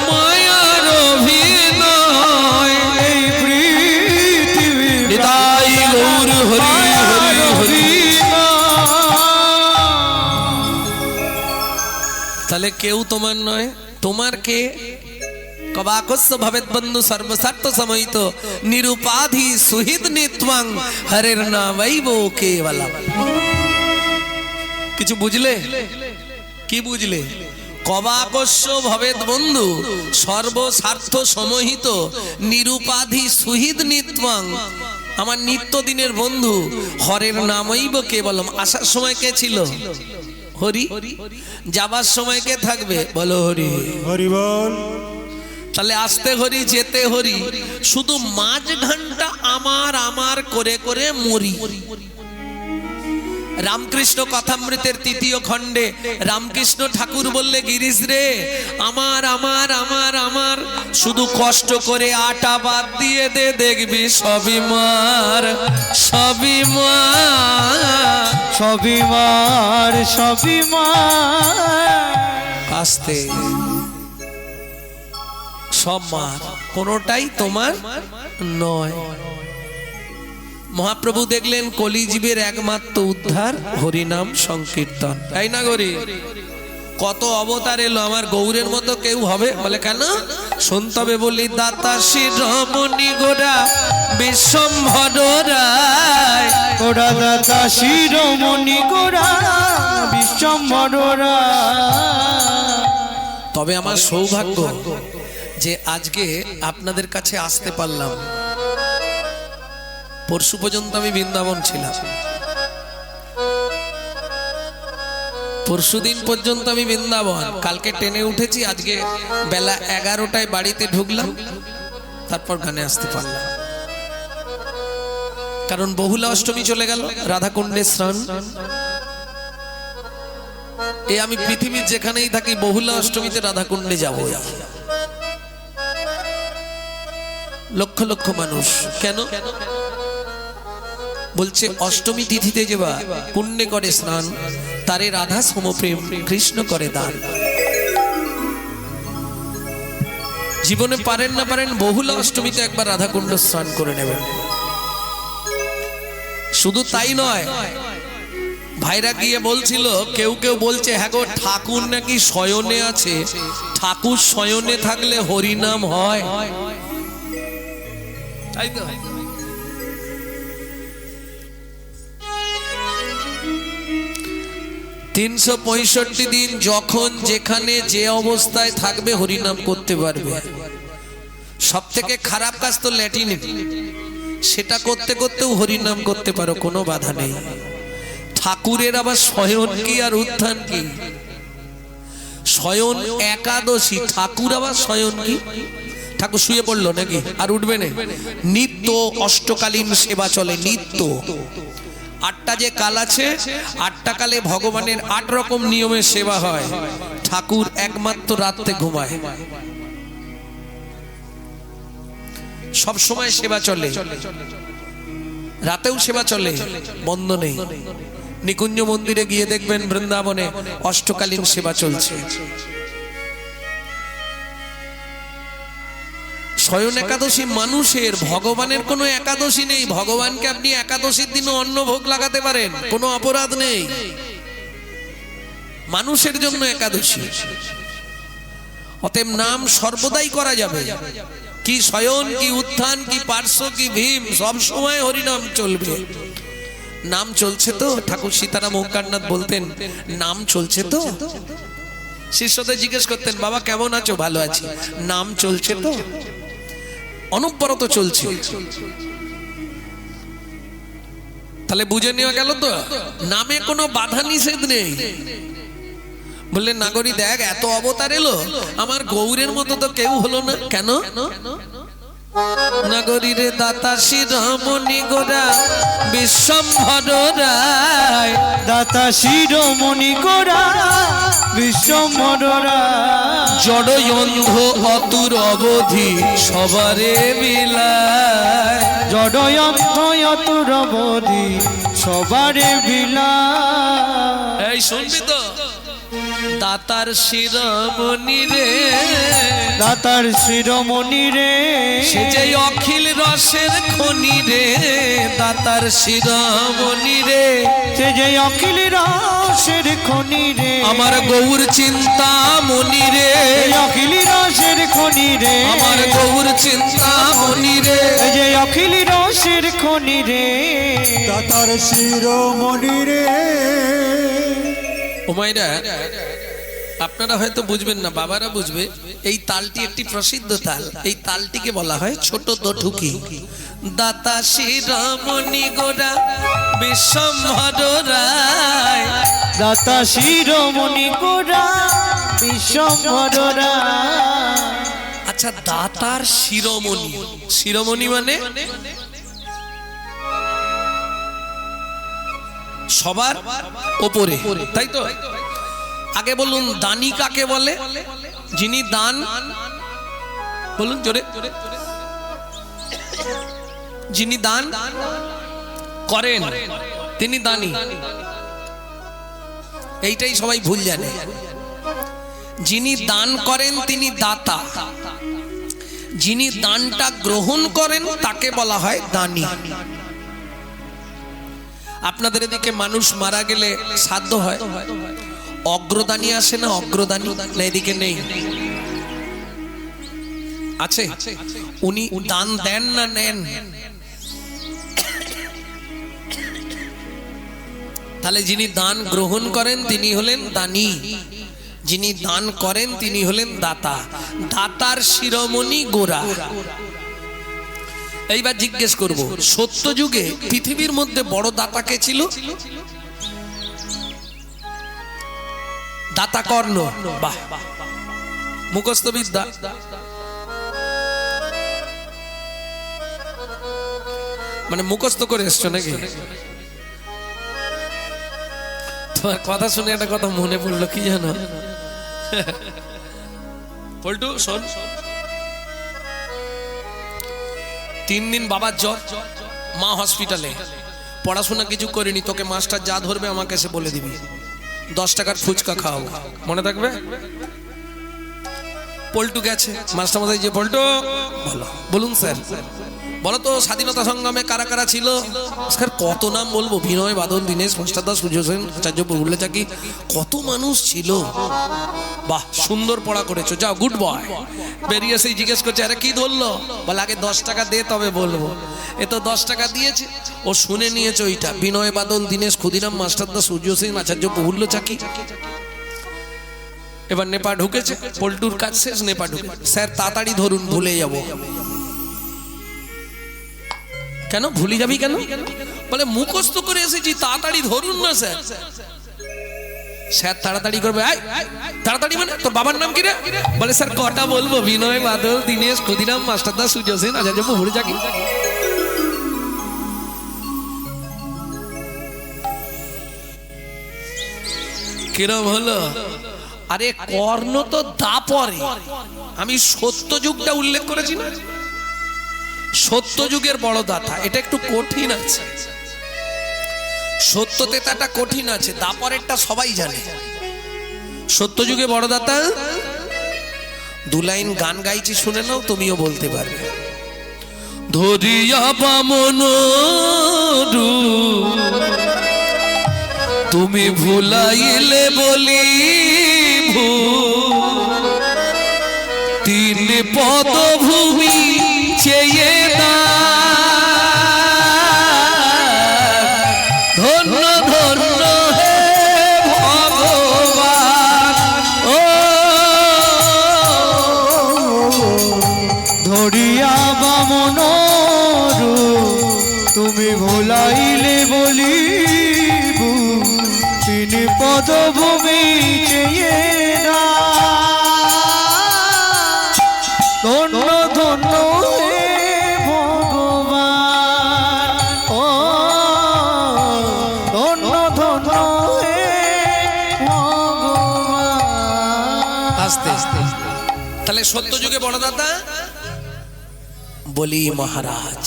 মায়ার অভিনয়। এই পৃথিবী নিতাই গৌর হরি হরি হরি। তাহলে কেউ তোমার নয়, তোমার কে? কবাকস্য ভবেত বন্ধু সর্বস্বার্থ সময়িত নিরুপাধি সুহৃদ নিত্বাং হরের নামৈব কেবলম। কিছু বুঝলে? কি বুঝলে? কবাকস্য ভবেত বন্ধু সর্বস্বার্থ সমহিত নিরুপাধি সুহৃদ নিত্বাং, আমার নিত্যদিনের বন্ধু হরের নামৈব কেবলম। আসার সময় কে ছিল? হরি। যাবার সময় কে থাকবে? বলো হরি। হরি বল। তাহলে আসতে হরি, যেতে হরি, শুধু মাঝ ঘন্টা আমার আমার করে করে মরি। রামকৃষ্ণ কথামৃতের ৩য় খণ্ডে রামকৃষ্ণ ঠাকুর বললে, গিরিশ রে আমার আমার আমার আমার, শুধু কষ্ট করে আটা বাদ দিয়ে দে, দেখবি সবই মার, সবই মার, সবই মার, সবই মার। আসতে সব মার, কোনোটাই তোমার নয়। মহাপ্রভু দেখলেন কলিজীবের একমাত্র উদ্ধার হরিনাম সংকীর্তন, তাই না গরি? কত অবতার এলো, আমার গৌরের মতো কেউ হবে? বলে কেন? শুনতে হবে বলি, দাতা শ্রী রমণী গোরা বিশ্বম্ভর রায়, গোরা দাতা শিরোমণি গোরা বিশ্বম্ভর রায়। তবে আমার সৌভাগ্য যে আজকে আপনাদের কাছে আসতে পারলাম। পরশু পর্যন্ত আমি বৃন্দাবন ছিলাম, পরশুদিন পর্যন্ত আমি বৃন্দাবন, কালকে ট্রেনে উঠেছি, আজকে বেলা 11টায় বাড়িতে ঢুকলাম, তারপর গানে আসতে পারলাম। কারণ বহুলা অষ্টমী চলে গেল, রাধাকুণ্ডে স্নান। এ আমি পৃথিবীর যেখানেই থাকি বহুলা অষ্টমীতে রাধাকুণ্ডে যাবো। লক্ষ লক্ষ মানুষ, কেন? বলছে অষ্টমী তিথিতে যেবা পুণ্যে করে স্নান, তারে রাধা সমপ্রেম কৃষ্ণ করে দান। জীবনে পারেন না পারেন বহুলা অষ্টমীতে একবার রাধাকুণ্ড স্নান করে নেবেন। শুধু তাই নয়, ভাইরা গিয়ে বলছিল, কেউ কেউ বলছে হ্যাঁ গো ঠাকুর নাকি শয়নে আছে, ঠাকুর শয়নে থাকলে হরিনাম হয়, তাই তো? 365 দিন যখন যেখানে যে অবস্থায় থাকবে হরিনাম করতে পারবে। সব থেকে খারাপ কাজ তো ল্যাটিন, সেটা করতে করতেও হরিনাম করতে পারো, কোনো বাধা নেই। ঠাকুরের আবার শয়ন কি আর উত্থান কি? শয়ন একাদশী, ঠাকুর আবার শয়ন কি? ঠাকুর শুয়ে পড়লো নাকি আর উঠবে না? নিত্য অষ্টকালীন সেবা চলে, নিত্য। 8টা যে কাল আছে, 8টা কালে ভগবানের 8 রকম নিয়মে সেবা হয়। ঠাকুর একমাত্র রাতে ঘুমায়, সব সময় সেবা চলে, রাতেও সেবা চলে, বন্ধ নেই। নিকুঞ্জ মন্দিরে গিয়ে দেখবেন বৃন্দাবনে অষ্টকালীন সেবা চলছে। শয়ন একাদশী মানুষের, ভগবানের কোনো একাদশী নেই। ভগবানকে আপনি একাদশীর দিনও অন্ন ভোগ লাগাতে পারেন, কোনো অপরাধ নেই। মানুষের জন্য একাদশী। অতএব নাম সর্বদাই করা যাবে, কি শয়ন কি উত্থান কি পার্শ্ব কি ভীম, সব সময় হরিনাম চলবে। নাম চলছে তো? ঠাকুর সীতারাম ওঙ্কারনাথ বলতেন, নাম চলছে তো? শিষ্যদের জিজ্ঞেস করতেন, বাবা কেমন আছো? ভালো আছি। নাম চলছে তো? অনবরত চলছে। তাহলে বুঝে নেওয়া গেল তো নামে কোনো বাধা নিষেধ নেই। বললেন নাগরী দেখ, এত অবতার এলো, আমার গৌরের মতো তো কেউ হলো না, কেন? নাগরী রে দাতা শিরোমণি গোরা বিশ্বম্ভর রায়, দাতা শিরোমণি গোরা বিশ্বম্ভর রায়। জড় অন্ধ অতুর অবধি সবারে বিলায়, জড় অন্ধ অতুর অবধি সবারে বিলায়। এই শুনবি তো? দাতার শিরোমণি রে, দাতার শিরোমণি রে, সে যে অখিল রসের খনি রে, দাতার শিরোমণি রে, সে যে অখিল রসের খনি রে, আমার গৌর চিন্তা মনি রে, অখিল রসের খনি রে, আমার গৌর চিন্তা মনি রে, এই যে অখিল রসের খনি রে, দাতার শিরোমণি রে। ও মাইরা, আপনারা হয়তো বুঝবেন না, বাবারা বুঝবে। এই তালটি একটি প্রসিদ্ধ তাল। এই তালটিকে বলা হয় ছোট দঠুকি। দাতা শিরোমণি গোরা বিশ্বম্ভর রায়, দাতা শিরোমণি গোরা বিশ্বম্ভর রায়। আচ্ছা, দাতার শিরোমণি, শিরোমণি মানে সবার ওপরে, তাই তো? আগে বলুন, দানি কাকে বলে? যিনি দান, বলুন জোরে, যিনি দান করেন তিনি দানি। এইটাই সবাই ভুল জানে। যিনি দান করেন তিনি দাতা, যিনি দানটা গ্রহণ করেন তাকে বলা হয় দানি। আপনাদের এদিকে মানুষ মারা গেলে শ্রাদ্ধ হয়, অগ্রদানি আসে না? অগ্রদানি না এদিকে নেই? আছে? উনি দান দেন না নেন? তাহলে যিনি দান গ্রহণ করেন তিনি হলেন দানি, যিনি দান করেন তিনি হলেন দাতা। দাতার শিরোমণি গোরা। এইবার জিজ্ঞেস করব, সত্য যুগে পৃথিবীর মধ্যে বড় দাতা কে ছিল? দাতা কর্ণ। বাহ, মুখস্থ বিদ্যা। মানে মুখস্থ করে এসছো নাকি? তোমার কথা শুনে একটা কথা মনে পড়লো, কি জানো পল্টু? শোন, 3 দিন বাবার জ্বর, মা হসপিটালে, পড়াশোনা কিছু করিনি, তোকে মাস্টার যা ধরবে আমাকে এসে বলে দিবি, 10 টাকার ফুচকা খাওয়াবো, মনে থাকবে? পল্টু গেছে, মাস্টার মশাই যে, পল্টু বলো। বলুন স্যার। বলো তো স্বাধীনতা সংগ্রামে কারা কারা ছিল? স্যার কত নাম বলবো, বিনয় বাদল, দীনেশ, মাস্টার দাস, সূর্য সেন, আচার্য প্রফুল্ল চাকি, কত মানুষ ছিল। বাহ, সুন্দর পড়া করেছো, যাও, গুড বয়। বেরিয়ে সেই জিজ্ঞেস করছে, আরে কি ধরলো? বলে আগে 10 টাকা দে তবে বলবো। এ তো 10 টাকা দিয়েছে, ও শুনে নিয়েছে ওইটা, বিনয় বাদল, দীনেশ, ক্ষুদিরাম, মাস্টার দাস, সূর্য সেন, আচার্য প্রফুল্ল চাকি। এবার নেপা ঢুকেছে, পল্টুর কাজ শেষ, নেপা ঢুকে, স্যার তাড়াতাড়ি ধরুন, ভুলে যাব। কেন ভুলে যাবি কেন? বলে মুখস্থ করে এসেছি, তাড়াতাড়ি ধরুন না স্যার। স্যার তাড়াতাড়ি করবে, তাড়াতাড়ি মানে তোর বাবার নাম কি রে? বলে স্যার কটা বলবো, বিনয় বাদল, দীনেশ, ক্ষুদিরাম, মাস্টার দাস, সূর্য সেন, আচার্য প্রফুল্ল চাকি। কিরম হলো? আরে কর্ণ তো দাপরে, আমি সত্য যুগটা উল্লেখ করেছি না? সত্য যুগের বড় দাতা, এটা একটু কঠিন আছে। সত্য তেতাটা কঠিন আছে, দাপরেরটা সবাই জানে। সত্য যুগে বড় দাতা, 2 লাইন গান গাইছি, শুনে নাও, তুমিও বলতে পারবে। ধরিয়া বামন তুমি ভুলাইলে বলি, 3 পদভূমি চেয়ে ধন্য ধন্য হে ভগবান। ও ধরিয়া বামন তুমি ভুলাইলে বলি, 3 পদভূমি চেয়ে না, ধন্য ধন্য হে ভগবান। ও ধন্য ধন্য হে ভগবান। আস্তে আস্তে। তাহলে সত্য যুগে বড় দাতা বলি মহারাজ,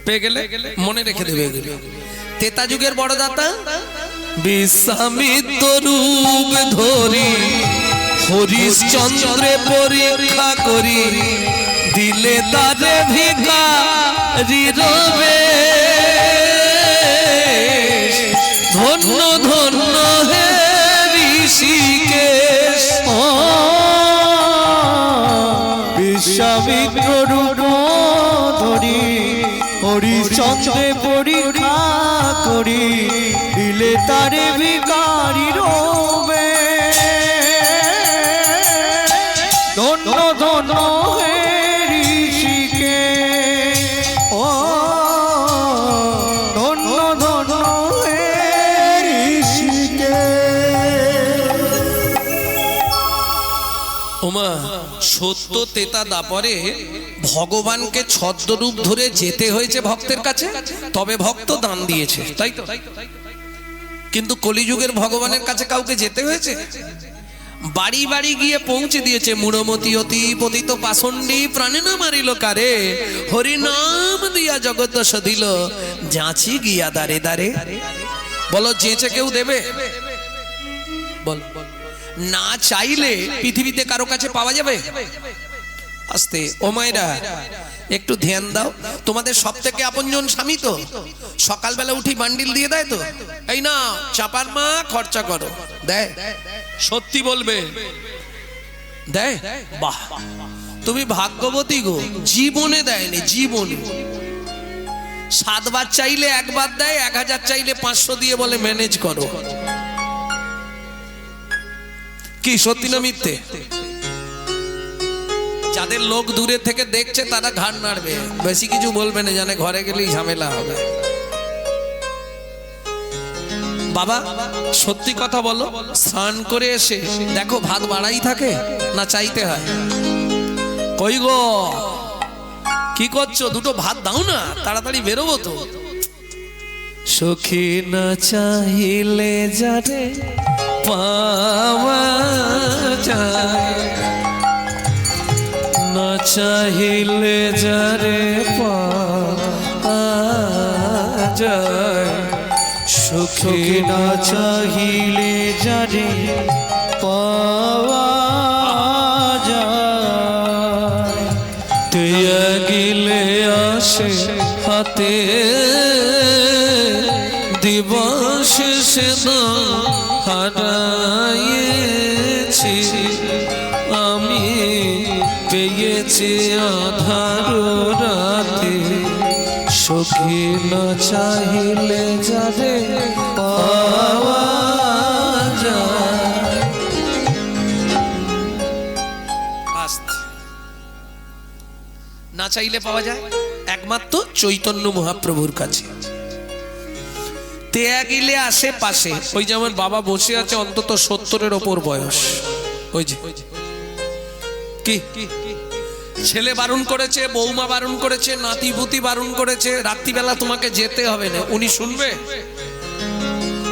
পেয়ে গেলে মনে রেখে দেবে এগুলো। 3 যুগের বড় দাতা বিশ্বামিত্র রূপ ধরি হরিশ্চন্দ্রে পরীক্ষা করি দিলে তারে ভিখারি রবে ধন্য ধন্য হে ঋষিকেশ বিশ্বামিত্র রূপ ধরি হরিশ্চন্দ্রে পরীক্ষা করি দিলে তারে ভিখারি রবে ধন্য ধন্য হে ঋষিকেশ ও ধন্য ধন্য হে ওমা সত্য তেতা দাপরে ভগবানকে ছদ্মরূপ ধরে যেতে হয়েছে ভক্তের কাছে, তবে ভক্ত দান দিয়েছে, তাই তো? কিন্তু কলিযুগের ভগবানের কাছে কাউকে যেতে হয়েছে? বাড়ি বাড়ি গিয়ে পৌঁছে দিয়েছে। মূঢ়মতি অতি পতিত পাষণ্ডী প্রাণে না মারিল কারে, হরি নাম দিয়া জগৎ সদিল যাচি গিয়া দারে দারে। বলো যেচে কেউ দেবে? বল না চাইলে পৃথিবীতে কারো কাছে পাওয়া যাবে? আস্তে ও মায়েরা একটু ধ্যান দাও। তোমাদের সব থেকে আপনজন স্বামী তো সকালবেলা উঠি বান্ডিল দিয়ে দেয় তো, এই না চাপার মা খরচা করো, দেয়? সত্যি বলবে দেয়? বাহ, তুমি ভাগ্যবতী গো, জীবনে দেয়নি। জীবনে 7 বার চাইলে 1 বার দেয়, 1000 চাইলে 500 দিয়ে বলে ম্যানেজ করো। কি সত্যি না মিথ্যে? যাদের লোক দূরে থেকে দেখছে তারা ঘাড় নাড়বে, বেশি কিছু বলবে না, জানে ঘরে গেলেই ঝামেলা হবে। বাবা সত্যি কথা বলো, স্নান করে এসে দেখো ভাত বাড়াই থাকে না চাইতে হয়? কই গো কি করছো, দুটো ভাত দাও না, তাড়াতাড়ি বেরোবো তো। সখী না চাইলে যারে পাওয়া যায়, না চাইলে যারে পাওয়া যায়, সুখে না চাহিলে যারে পাওয়া যায়, তুইয়া গিলে আসে হাতে দিবস সে হারাইছি আমি, পেয়েছি আধার রাতে, সখী না চাইলে যারে পাওয়া যায়। না চাইলে পাওয়া যায় একমাত্র চৈতন্য মহাপ্রভুর কাছে। ত্যাগিলে আশেপাশে, ওই যেমন বাবা বসে আছে অন্তত 70-এর ওপর বয়স, ওই যে কি ছেলে বারণ করেছে, বৌমা বারণ করেছে, নাতিপুতি বারণ করেছে, রাত্রিবেলা তোমাকে যেতে হবে না, উনি শুনবে?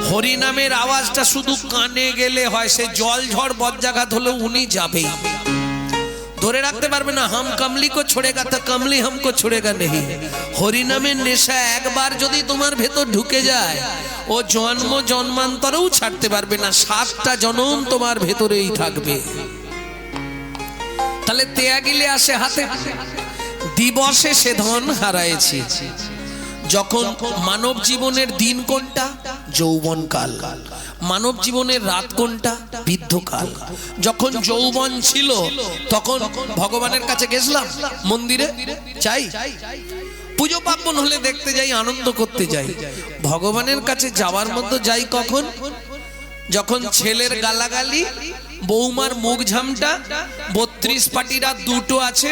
হরিনামের আওয়াজটা শুধু কানে গেলে হয়, সে জল ঝড় বজ্রাঘাত হলেও উনি যাবেই, ধরে রাখতে পারবে না। হাম কমলি কো ছোড়েগা তো কমলি হামকো ছোড়েগা নেই। হরিনামের নেশা একবার যদি তোমার ভেতর ঢুকে যায়, ও জন্ম জন্মান্তরেও ছাড়তে পারবে না, 7টা জন্ম তোমার ভেতরেই থাকবে। তাহলে ত্যাগিলে আসে হাতে, দিবসে সে ধন হারাইছি। যখন মানব জীবনের দিন কোনটা? যৌবনকাল। মানব জীবনের রাত কোনটা? বৃদ্ধকাল। যখন যৌবন ছিল তখন ভগবানের কাছে গেছিলাম মন্দিরে, চাই পুজো পার্বণ হলে দেখতে যাই, আনন্দ করতে যাই। ভগবানের কাছে যাওয়ার মধ্যে যাই কখন? যখন ছেলের গালাগালি, বৌমার মুখ ঝামটা, 32 পাটিরা 2টো আছে,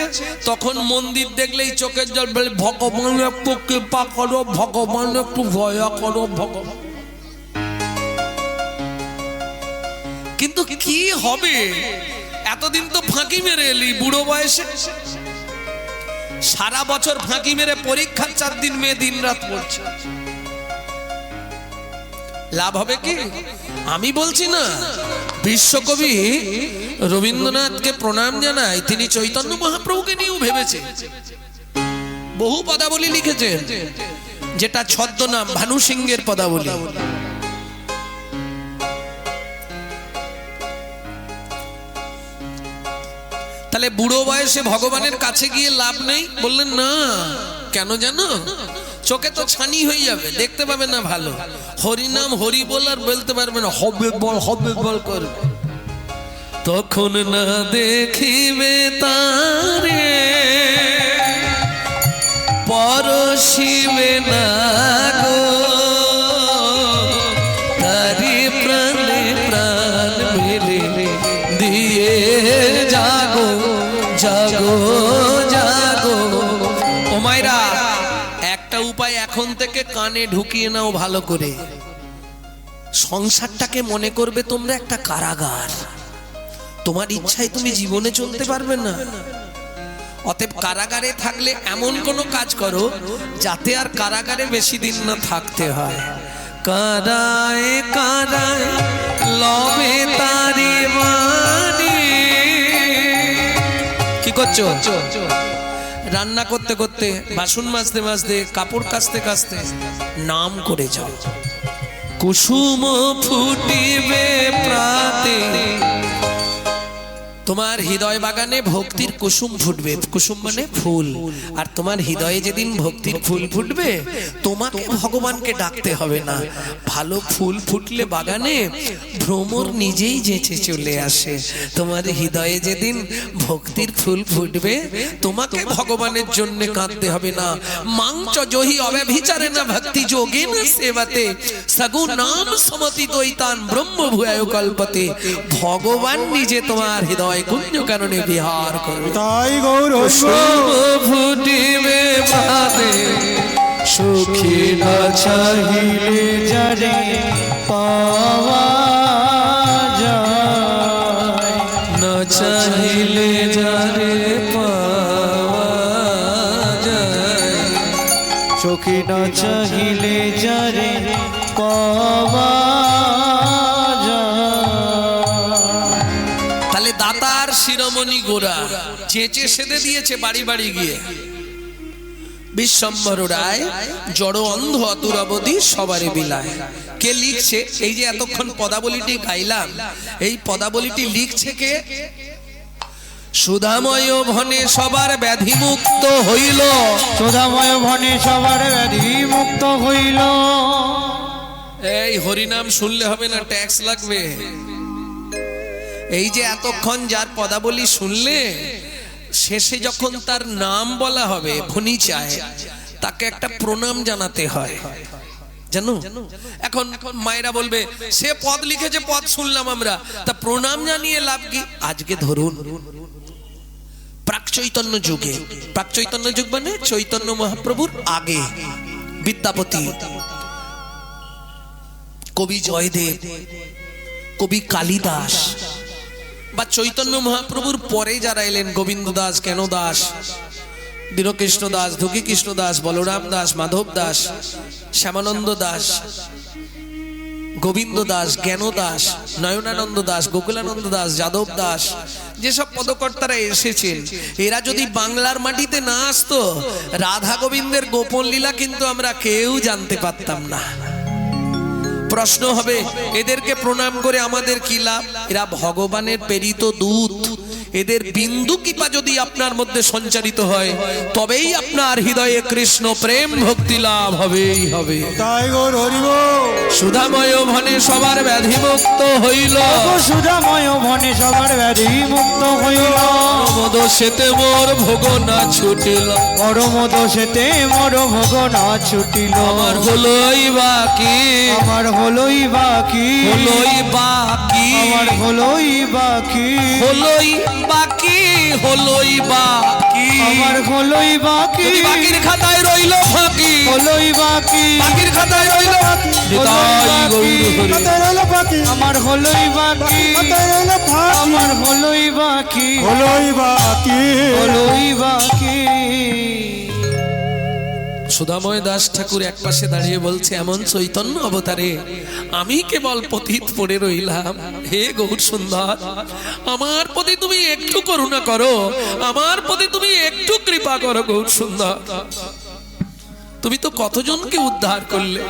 তখন মন্দির দেখলেই চোখের জল বলে, ভগবান একটু কৃপা করো, ভগবান একটু দয়া করো, ভগবান। কিন্তু কি হবে? এতদিন তো ফাঁকি মেরে এলি, বুড়ো বয়সে সারা বছর ফাঁকি মেরে পরীক্ষার 4 দিন মেয়ে দিন রাত পড়ছে, লাভ হবে কি? আমি বলছি না, বিশ্বকবি রবীন্দ্রনাথকে প্রণাম জানাই, তিনি চৈতন্য মহাপ্রভুকে নিয়েও ভেবেছে, বহু পদাবলী লিখেছেন, যেটা ছদ্মনাম ভানু সিংহের পদাবলী। তাহলে বুড়ো বয়সে ভগবানের কাছে গিয়ে লাভ নেই? বললেন না। কেন জানো? চোখে তো ছানি হয়ে যাবে, দেখতে পাবে না ভালো। হরিনাম হরি বল আর বলতে পারবে না, হবে বল করবে। তখন না দেখিবে তারে, পরশিবে না গো, তারি প্রাণে প্রাণ মেরে দিয়ে জাগো জাগো জাগো। ও মায়েরা, একটা উপায় এখন থেকে কানে ঢুকিয়ে নাও ভালো করে। সংসারটাকে মনে করবে তোমরা একটা কারাগার, তোমার ইচ্ছায় তুমি জীবনে চলতে পারবে না। অতএব কারাগারে থাকলে এমন কোনো কাজ করো যাতে আর কারাগারে বেশি দিন না থাকতে হয়। কারায় কারায় লবে তারি বাণী। কি করছো? রান্না করতে করতে, বাসন মাজতে মাজতে, কাপড় কাচতে কাচতে নাম করে যাও। কুসুম ফুটিবে প্রাতে, তোমার হৃদয় বাগানে ভক্তির কুসুম ফুটবে। কুসুম মানে ফুল। আর তোমার হৃদয়ে যেদিন ভক্তির ফুল ফুটবে, তোমাকে ভগবানকে ডাকতে হবে না। ভালো ফুল ফুটলে বাগানে ভ্রমর নিজেই যেচে চলে আসে। তোমার হৃদয়ে যেদিন ভক্তির ফুল ফুটবে, তোমাকে ভগবানের জন্য কাঁদতে হবে না। মাংচ জহি অব্যভিচারে না ভক্তি যোগে না সেবাতে, সগুণ নাম সমতি দৈতান ব্রহ্ম ভূয়ায় কল্পতে। ভগবান নিজে তোমার হৃদয় কুঞ্জ কারণে বিহার করবে। তাই গৌর ফুটিবে প্রাতে, সুখী না চাহিলে যারে পাওয়া যায়, না চাহিলে যারে পাওয়া যায়। চোখে না চাহিলে যারে পাওয়া যায়। তাহলে দাতার শিরোমণি গোরা চেঁচে সেদে দিয়েছে বাড়ি বাড়ি গিয়ে। বিশ্বম্ভর রায় জড় অন্ধ অতুরাবধি সবারে বিলায়। কে লিখছে? এই যে এতক্ষণ পদাবলীটি গাইলাম, এই পদাবলীটি লিখছে কে? সুধাময় ভনে সবার ব্যাধি মুক্ত হইল। সুধাময় ভনে সবার ব্যাধি মুক্ত হইল। এই হরিনাম শুনলে হবে না, ট্যাক্স লাগবে। এই যে এতক্ষণ যার পদাবলী শুনলে, শেষে যখন তার নাম বলা হবে ভনি চায়, তাকে একটা প্রণাম জানাতে হয়, জানো? এখন মায়েরা বলবে সে পদ লিখেছে, পদ শুনলাম আমরা, তা প্রণাম জানিয়ে লাভ কি? আজকে ধরুন প্রাক চৈতন্য যুগে, প্রাক চৈতন্য যুগ মানে চৈতন্য মহাপ্রভুর আগে, বিদ্যাপতি, কবি জয়দেব, কবি কালিদাস, বা চৈতন্য মহাপ্রভুর পরে যারা এলেন, গোবিন্দ দাস, কেন দাস, দীনকৃষ্ণ দাস, ধুকি কৃষ্ণ দাস, বলরাম দাস, মাধব দাস, শ্যামানন্দ দাস, গোবিন্দ দাস, জ্ঞান দাস, নয়নানন্দ দাস, গোকুলানন্দ দাস, যাদব দাস, যেসব পদকর্তারা এসেছেন, এরা যদি বাংলার মাটিতে না আসতো, রাধা গোবিন্দের গোপন লীলা কিন্তু আমরা কেউ জানতে পারতাম না। প্রশ্ন হবে এদেরকে প্রণাম করে আমাদের কি লাভ? এরা ভগবানের প্রেরিত দূত। এদের বিন্দু কৃপা যদি আপনার মধ্যে সঞ্চারিত হয়, তবেই আপনার হৃদয়ে কৃষ্ণ প্রেম ভক্তি লাভ হবেই হবে। তাই গৌর হরিব। সুধাময় ভনে সবার ব্যাধি মুক্ত হইল। সুধাময় ভনে সবার ব্যাধি মুক্ত হইল। পরম দোষেতে মোর ভোগ না ছুটিল। পরম দোষেতে মোর ভোগ না ছুটিল। আমার হলোই বাকি, আমার হলোই বাকি, হলোই বাকি, আমার হলোই বাকি, হলোই বাকি, হলোই বাকি, আমার হলোই বাকি। যদি বাকির খাতায় রইল ফাঁকি, হলোই বাকি, বাকির খাতায় রইল ফাঁকি। নিতাই গৌর হরি। মাথায় রইল পাখি, আমার হলোই বাকি, মাথায় রইল ফাঁকি, আমার হলোই বাকি, হলোই বাকি, হলোই বাকি। সুধাময় দাস ঠাকুর এক পাশে দাঁড়িয়ে বলছে, এমন চৈতন্য অবতারে আমি কেবল পতিত পড়ে রইলাম। হে গৌর সুন্দর, আমার প্রতি তুমি একটু করুণা করো, আমার প্রতি তুমি একটু কৃপা করো গৌর সুন্দর। তুমি তো কতজনকে উদ্ধার করলে,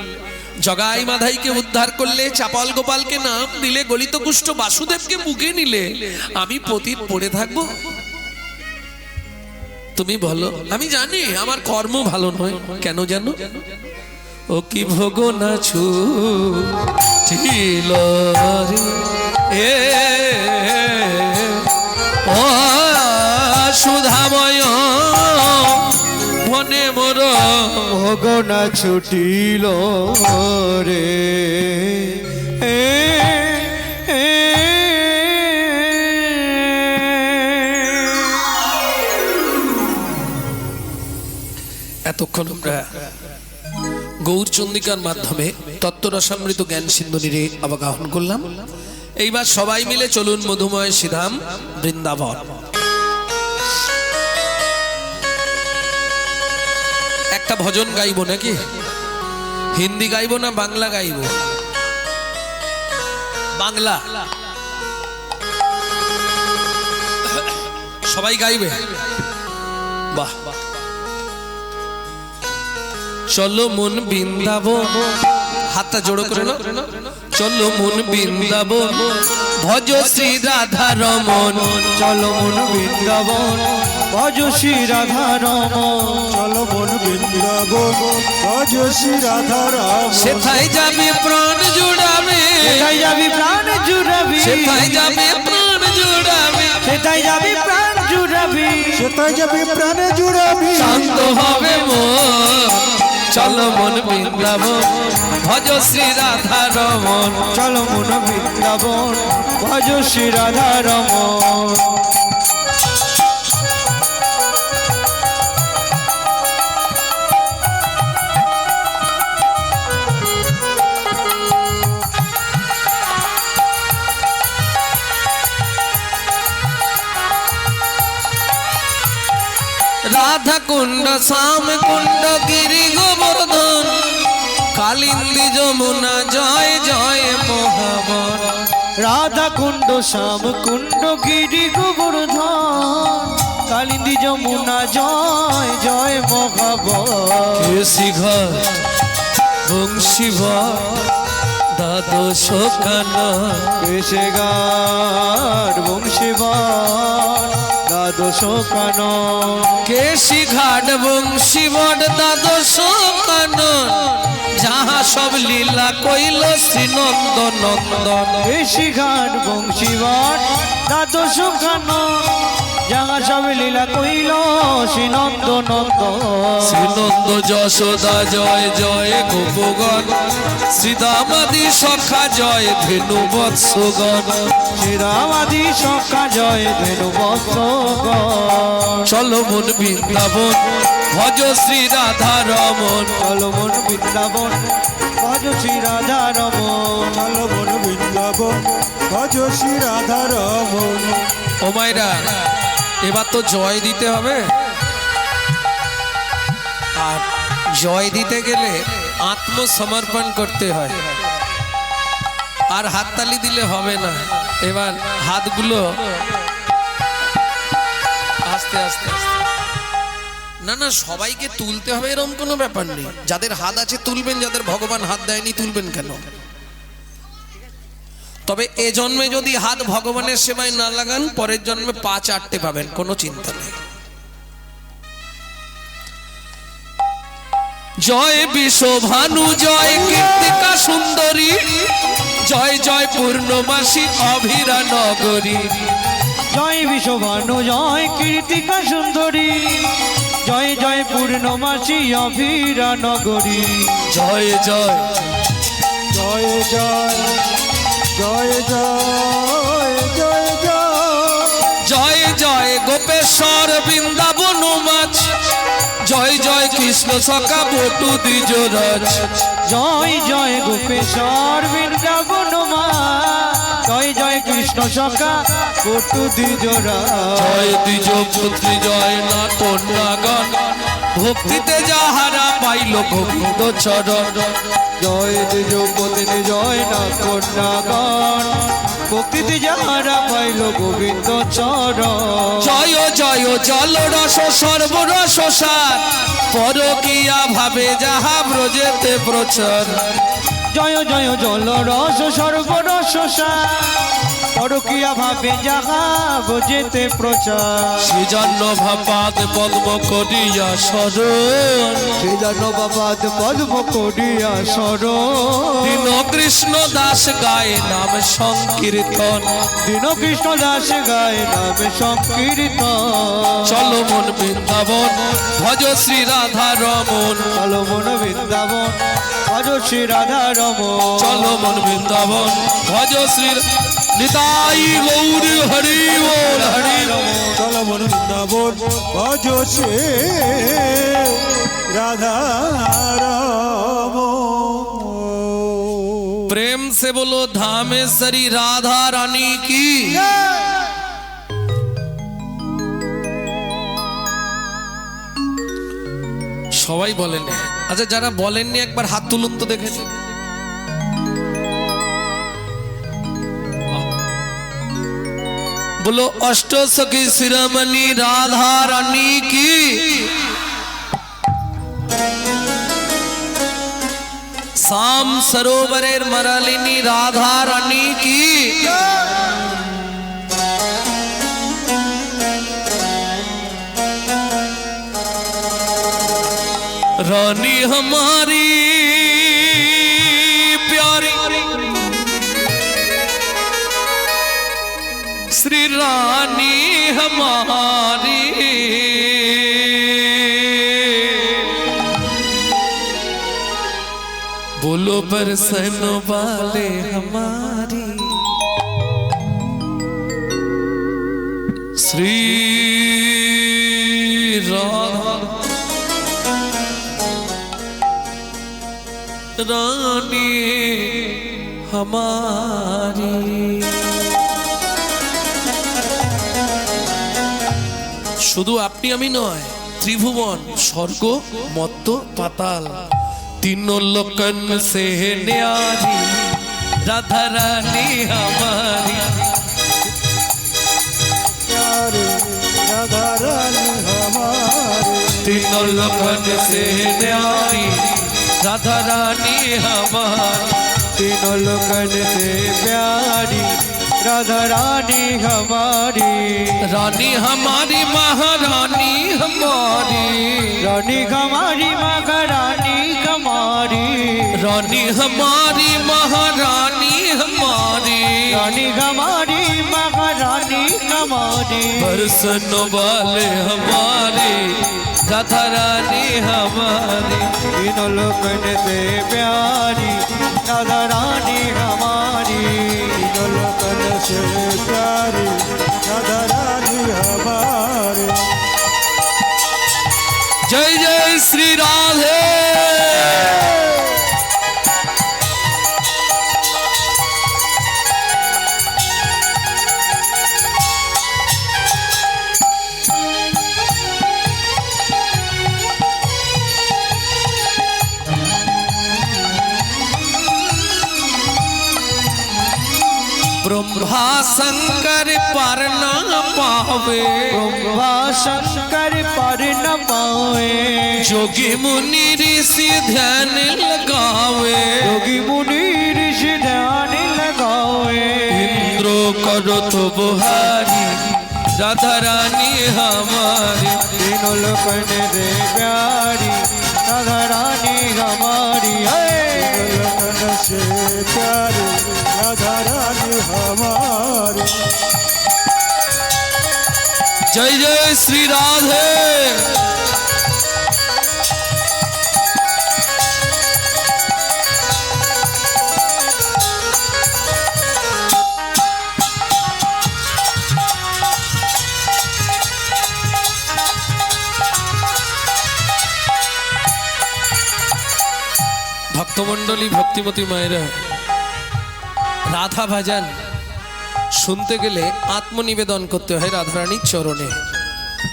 জগাই মাধাইকে উদ্ধার করলে, চাপল গোপালকে নাম দিলে, গলিত কুষ্ঠ বাসুদেবকে বুকে নিলে, আমি পতিত পড়ে থাকবো? তুমি বলো। আমি জানি আমার কর্ম ভালো নয়, কেন জানো? ও কি ভোগ না ছুটিল রে ও সুধাময় মনে মোর ভোগনা ছুটিল রে এতক্ষণ আমরা গৌরচন্দিকার মাধ্যমে তত্ত্বরসামৃত জ্ঞান সিন্ধুনিরে অবগাহন করলাম। এইবার সবাই মিলে চলুন মধুময় শ্রীধাম বৃন্দাবন। একটা ভজন গাইবো নাকি? হিন্দি গাইবো না বাংলা গাইবো? বাংলা। সবাই গাইবে? বাহ। চলো মন বৃন্দাবন, হাতটা জোড়ো করে নাও। চলো মন বৃন্দাবন, ভজ শ্রী রাধা রমন। চলো মন বৃন্দাবন, ভজ শ্রী রাধা রমন। চলো মন বৃন্দাবন, ভজ শ্রী রাধা রাম। সেথায় যাবে প্রাণ জুড়াবে, সেটাই যাবি প্রাণ জুড়াবি, সেথায় যাবে প্রাণ জুড়াবে, সেটাই যাবি প্রাণ জুড়াবি, সেটাই যাবে প্রাণে জুড়াবি। শান্ত হবে মন। চলো মন বৃন্দাবন, ভজ শ্রী রাধা রমন। চলো মন বৃন্দাবন, ভজ শ্রী রাধা রমন। রাধা কুণ্ড শ্যাম কুণ্ড গিরি গোবর্ধন, কালিন্দী যমুনা জয় জয় মহাবন। রাধা কুণ্ড শ্যাম কুণ্ড গিরি গোবর্ধন, কালিন্দী যমুনা জয় জয় মহাবন। কেশি ঘর বংশীবর দ্বাদশ কানা, এসে গার বংশীবর দ্বাদশ কানন। কেশি ঘাট বংশীবর দ্বাদশ কানন, যাহা সব লীলা কইল শ্রীনন্দ নন্দন। বেশি ঘাট বংশীবর দ্বাদশ কানন, যাহা সব লীলা কইল শ্রীনন্দ নন্দন। শ্রীনন্দ যশোদা জয় জয় গোপগণ, শ্রীদামাদি সখা জয় ধেনু বৎসগণ। শ্রীরামাদি সখা জয় ধেনু বৎসগণ। চলো মন বৃন্দাবন, ভজ শ্রী রাধা রমন। চলো মন বৃন্দাবন, ভজ শ্রী রাধা রমন। চলো মন বৃন্দাবন, ভজ শ্রী রাধা রমন। ও মাইরা, এবার তো জয় দিতে হবে, আর জয় দিতে গেলে আত্মসমর্পণ করতে হয়, আর হাততালি দিলে হবে না। এবার হাতগুলো আস্তে আস্তে আস্তে, না না সবাইকে তুলতে হবে এরকম কোনো ব্যাপার নেই। যাদের হাত আছে তুলবেন, যাদের ভগবান হাত দেয়নি তুলবেন কেন? তবে এ জন্মে যদি হাত ভগবানের সেবায় না লাগান, পরের জন্মে পা চাটতে পাবেন, কোনো চিন্তা নেই। জয় বিশ্বভানু জয় কীর্তিকা সুন্দরী, জয় জয় পূর্ণমাসী অভিরা নগরী। জয় বিশ্বভানু জয় কীর্তিকা সুন্দরী, জয় জয় পূর্ণমাসী অভিরা নগরী। জয় জয় জয় জয় জয় জয় জয় জয় জয় জয় গোপেশ্বর বৃন্দাবন মাছ, জয় জয় কৃষ্ণ সখা বটু দ্বিজরাজ। জয় জয় গোপেশ্বর বৃন্দাবন মা, জয় জয় কৃষ্ণ সখা বটু দ্বিজরাজ। জয় দ্বিজ পুত্রী জয় না কন্যাগণ, ভক্তিতে যাহারা পাইল গোবিন্দ চরণ। জয় দ্বিজপতিনি জয় না কন্যাগণ, ভক্তিতে যাহারা পাইল গোবিন্দ চরণ। জয় জয় জল রস সর্বরস সার, পরকিয়া ভাবে যাহা ব্রজেতে প্রচার। জয় জয় জল রস সর্বরস সার, পরকিয়া ভাবে যাহা বোঝেতে প্রচার সে জন্য ভাপাদ পদ্ম করিয়া স্মরণ সে জন্য বাবাদ পদ্ম করিয়া স্মরণ দীন কৃষ্ণ দাস গায়ে নাম সংকীর্তন দীন কৃষ্ণ দাস গায়ে নামে সংকীর্তন চলো মন বৃন্দাবন ভজ শ্রী রাধা রমন চলো মন বৃন্দাবন ভজ শ্রী রাধা রমন চলো মন বৃন্দাবন ভজ শ্রী নিতাই গৌর হরি বল হরি চল মন বৃন্দাবন ভজ সে রাধা রাম प्रेम से बोलो धामेश्वरी राधा रानी की সবাই বলেন আচ্ছা যারা বলেননি একবার হাত তুলুন তো দেখেছি बोलो अष्ट सखी शिरोमणि राधा रानी की शाम सरोवरेर मरालिनी राधा रानी की रानी हमारी प्यारी श्री रानी हमारी बोलो बरसन वाले हमारी श्री राधा रानी हमारी শুধু আপনি আমি নয় ত্রিভুবন স্বর্গ মত্ত পাতাল तीनों लोकन से न्यारी राधा रानी हमारी प्यारे राधा रानी हमारे तीनों लोकन से न्यारी राधा रानी हमारी तीनों लोकन से प्यारी राधा रानी हमारी रानी हमारी महारानी हमारी रानी हमारी महारानी हमारी रानी हमारी महारानी हमारी रानी हमारी महारानी हमारी बरसन वाले हमारे राधा रानी हमारी तीनों लोकन से प्यारी राधा रानी हमारी तीनों लोकन से प्यारे राधा रानी हमारे जय जय श्री राधे ब्रह्मा शंकर पर न पावे ब्रह्मा शंकर पर न पावे जोगी मुनि ऋषि ध्यान लगावे योगी मुनि ऋषि ध्यान लगावे इंद्रो करो तो बुहारी राधा रानी हमारी तीनों लोकन से प्यारी राधा रानी हमारी तीनों लोकन से प्यारे राधा रानी हमारे जय जय श्री राधे ভক্তমণ্ডলী ভক্তিমতী মায়েরা রাধা ভজন শুনতে গেলে আত্মনিবেদন করতে হয় রাধারানীর চরণে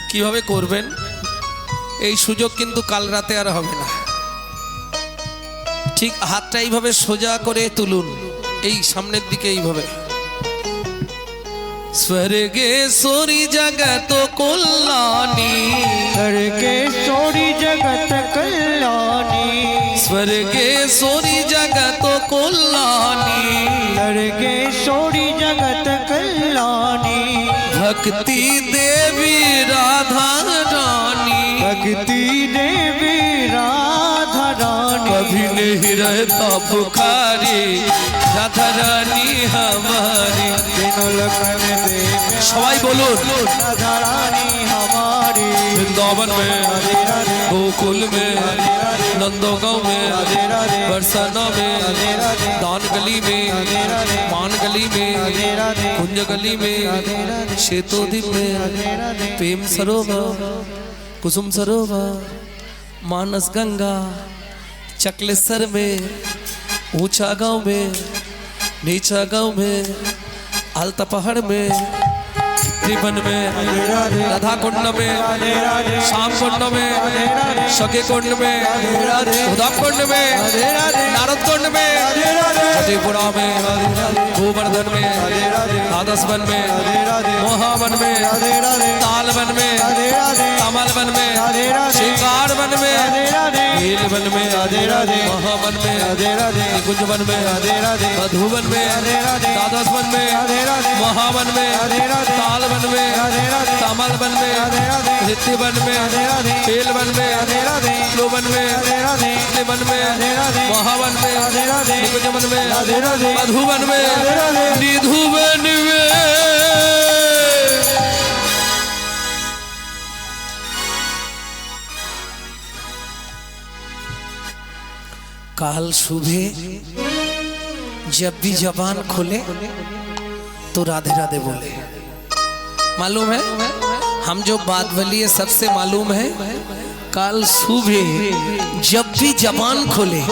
কিভাবে করবেন এই সুযোগ কিন্তু কাল রাতে আর হবে না ঠিক হাতটা এইভাবে সোজা করে তুলুন এই সামনের দিকে এইভাবে स्वर्गेश्वरी जगत कल्याणी स्वर्गेश्वरी जगत कल्याणी स्वर्गेश्वरी जगत कल्याणी स्वर्गेश्वरी जगत कल्याणी भक्ति देवी राधा रानी, भक्ति देवी राधा रानी, कभी नहीं रहता पुकारी राधा रानी हमारी। तीनों लगन देवी सबाई बोलून राधा रानी हमारी। वृंदावन में, राधे राधे, गोकुल में, राधे राधे, नंदोगांव में, राधे राधे, बरसाना में, राधे राधे, दान गली में, राधे राधे, मान गली में, राधे राधे, कुंज गली में, राधे राधे, शेतोद्वीप में, राधे राधे, प्रेम सरोवर, कुसुम सरोवर, मानस गंगा, चकलेश्वर में, ऊंचा गांव में, नीचा गांव में, आलता पहाड़ में, त्रिवन में, राधा कुंड में, श्याम कुंड में, सखे कुंड में, उधम कुंड में, नारद कुंड में, जटिपुरा में, गोवर्धन में, द्वादश वन में, मोहावन में, ताल वन में, कमल वन में, श्रृंगार वन में, नील वन में, महावन में, कुंज वन में, मधुवन में, द्वादश वन में, महावन में, ताल वन में, कमल वन में, ऋत्य वन में, पेल वन में, लो वन में, वन में, महावन में, निकुंज वन में, मधुवन में, निधुवन में। काल सुबह जब भी जबान खोले तो राधे राधे बोले। मालूम है हम जो बात बोलिए सबसे मालूम है। काल सुबह जब भी जबान खोले,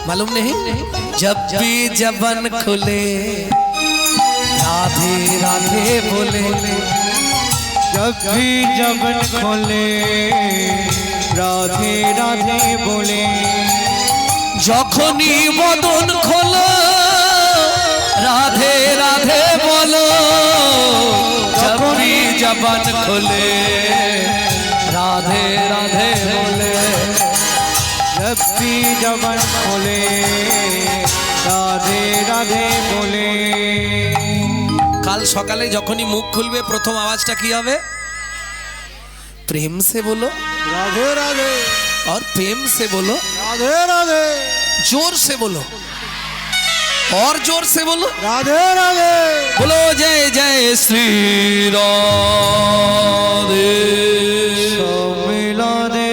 मालूम नहीं, जब भी जबान खोले राधे राधे बोले। जब भी जबान खोले राधे राधे बोले। যখনই বদন খোলো রাধে রাধে বলো, যখনই জবান খোলে রাধে রাধে বলে। जब भी जबान खोले राधे राधे बोले। কাল সকালে যখনই মুখ খুলবে প্রথম আওয়াজটা কি হবে? प्रेम से बोलो राधे राधे, और प्रेम से बोलो, राधे राधे, जोर से बोलो और जोर से बोलो। राधे राधे। बोलो जय जय श्री राधे। मिला दे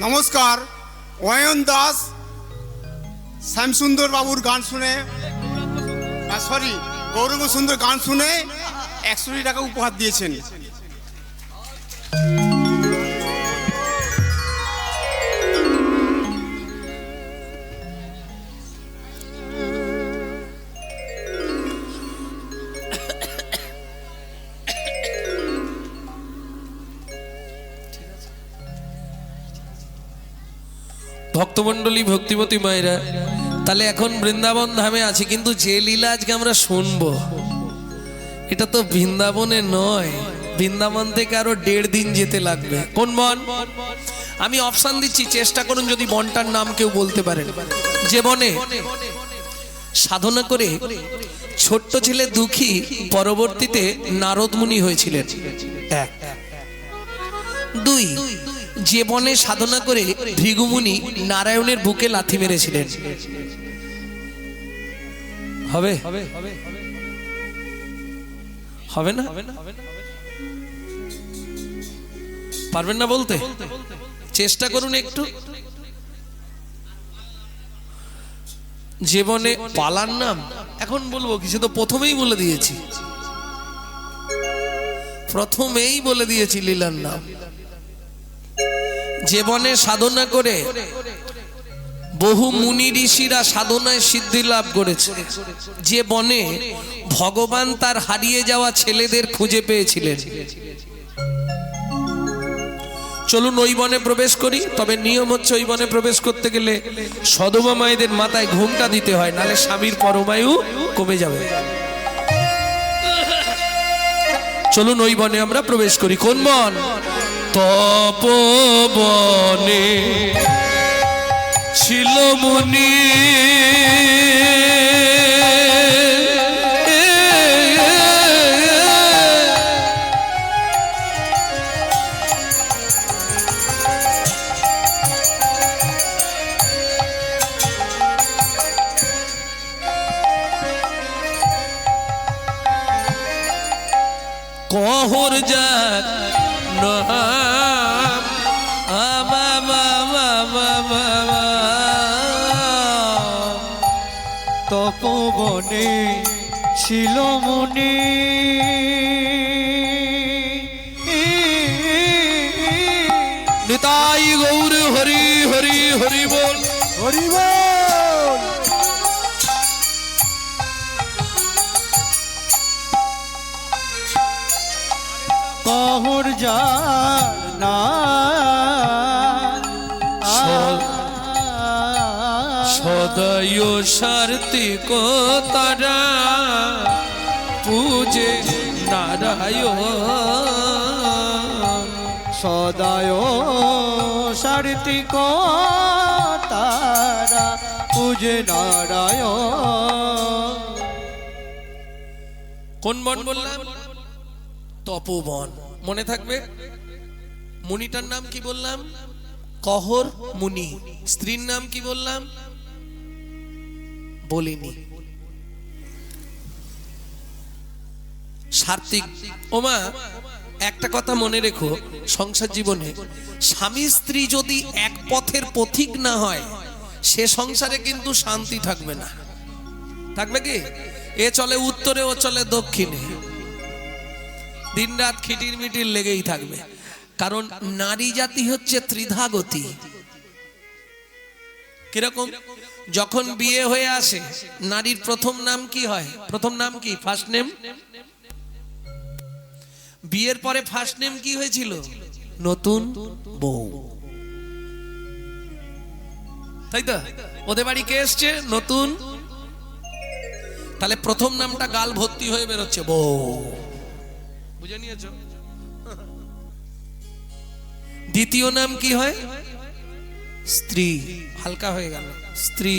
নমস্কার। অয়ন দাস শ্যামসুন্দর বাবুর গান শুনে, সরি গৌরব সুন্দর গান শুনে 100 টাকা উপহার দিয়েছেন। ভক্তমণ্ডলী ভক্তিমতী মায়েরা, তাহলে এখন বৃন্দাবন ধামে আছি, কিন্তু যে লীলা আজকে আমরা শুনবো এটা তো বৃন্দাবনে নয়, বৃন্দাবন থেকে আরো 1.5 দিন যেতে লাগবে। কোন বন? আমি অপশন দিচ্ছি, চেষ্টা করুন যদি বনটার নাম কেউ বলতে পারেন। যে বনে সাধনা করে ছোট্ট ছেলে দুঃখী পরবর্তীতে নারদ মুনি হয়েছিলেন। 1 2, যে বনে সাধনা করে ভৃগুমুনি নারায়ণের বুকে লাথি মেরেছিলেন। হবে হবে না? পারবেন না বলতে? চেষ্টা করুন একটু। যে বনে পালার নাম এখন বলবো কিছু, তো প্রথমেই বলে দিয়েছি, প্রথমেই বলে দিয়েছি লীলার নাম। যে বনে সাধনা করে বহু মুনি ঋষিরা সাধনায় সিদ্ধি লাভ করেছে, যে বনে ভগবান তার হারিয়ে যাওয়া ছেলেদের খুঁজে পেয়েছিলেন। চলুন ওই বনে প্রবেশ করি। তবে নিয়ম হচ্ছে ওই বনে প্রবেশ করতে গেলে সদমা মায়েদের মাথায় ঘুমটা দিতে হয়, নালে স্বামীর পরমায়ু কমে যাবে। চলুন ওই বনে আমরা প্রবেশ করি। কোন বন? তপবনে ছিল মুনি, কহর যার নাম তপবনে ছিল মুনি, নিতাই গৌর হরি হরি হরি বল। হরি বল। কহর যার নাম সদয় সার্থিক তারা পূজে নারায়ণ, সদায় সার্থিক তারা পূজে নারায়ণ। কোন বন বললাম? তপবন। মনে থাকবে। মুনিটার নাম কি বললাম? কহর মুনি। স্ত্রীর নাম কি বললাম? বলিনি। সার্থিক। ওমা একটা কথা মনে রেখো, সংসার জীবনে স্বামী স্ত্রী যদি এক পথের পথিক না হয়, সে সংসারে কিন্তু শান্তি থাকবে না। থাকবে কি? এ চলে উত্তরে, ও চলে দক্ষিণে, দিন রাত খিটির মিটির লেগেই থাকবে। কারণ নারী জাতি হচ্ছে ত্রিধাগতি। কিরকম? যখন বিয়ে হয়ে আসে, নারীর প্রথম নাম কি হয়? প্রথম নাম কি? First name. বিয়ের পরে ফার্স্ট নেম কি হয়েছিল? নতুন বউ। তাই তো? ওদের বাড়ি কে এসছে? নতুন। তাহলে প্রথম নামটা গাল ভর্তি হয়ে বেরোচ্ছে বউ। বুঝে নিয়েছো? দ্বিতীয় নাম কি হয়? স্ত্রী। হালকা হয়ে গেল, স্ত্রী।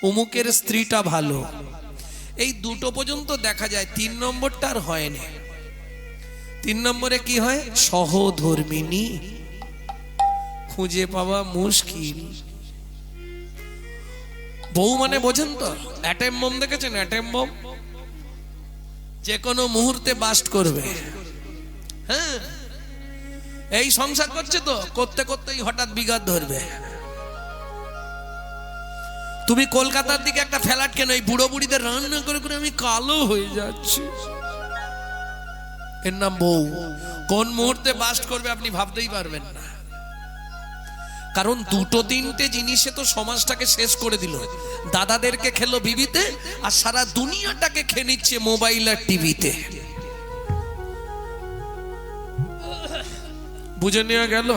অমুকের স্ত্রীটা ভালো। এই দুটো পর্যন্ত দেখা যায়, 3 নম্বরটা আর হয় না। 3 নম্বরে কি হয়? সহধর্মিনী। খুঁজে পাওয়া মুশকিল। বউ মানে বোঝেন তো? অ্যাটম বোম দেখেছেন? অ্যাটম বোম যে কোনো মুহূর্তে বাস্ট করবে। হ্যাঁ, এই সংসার করছে তো, করতে করতেই হঠাৎ বিঘাত ধরবে। তুমি কলকাতার দিকে একটা ফ্ল্যাট কেন, এই বুড়ো বুড়িদের রান্না করে করে আমি কালো হয়ে যাচ্ছি, এর নাম বউ। কোন মুহূর্তে বাস্ট করবে আপনি ভাবতেই পারবেন না। কারণ দুটো তিনটে জিনিসে তো সমাজটাকে শেষ করে দিল। দাদাদেরকে খেলো বিবিতে, আর সারা দুনিয়াটাকে খেয়ে নিচ্ছে মোবাইল আর টিভিতে। বুঝে নেওয়া গেল?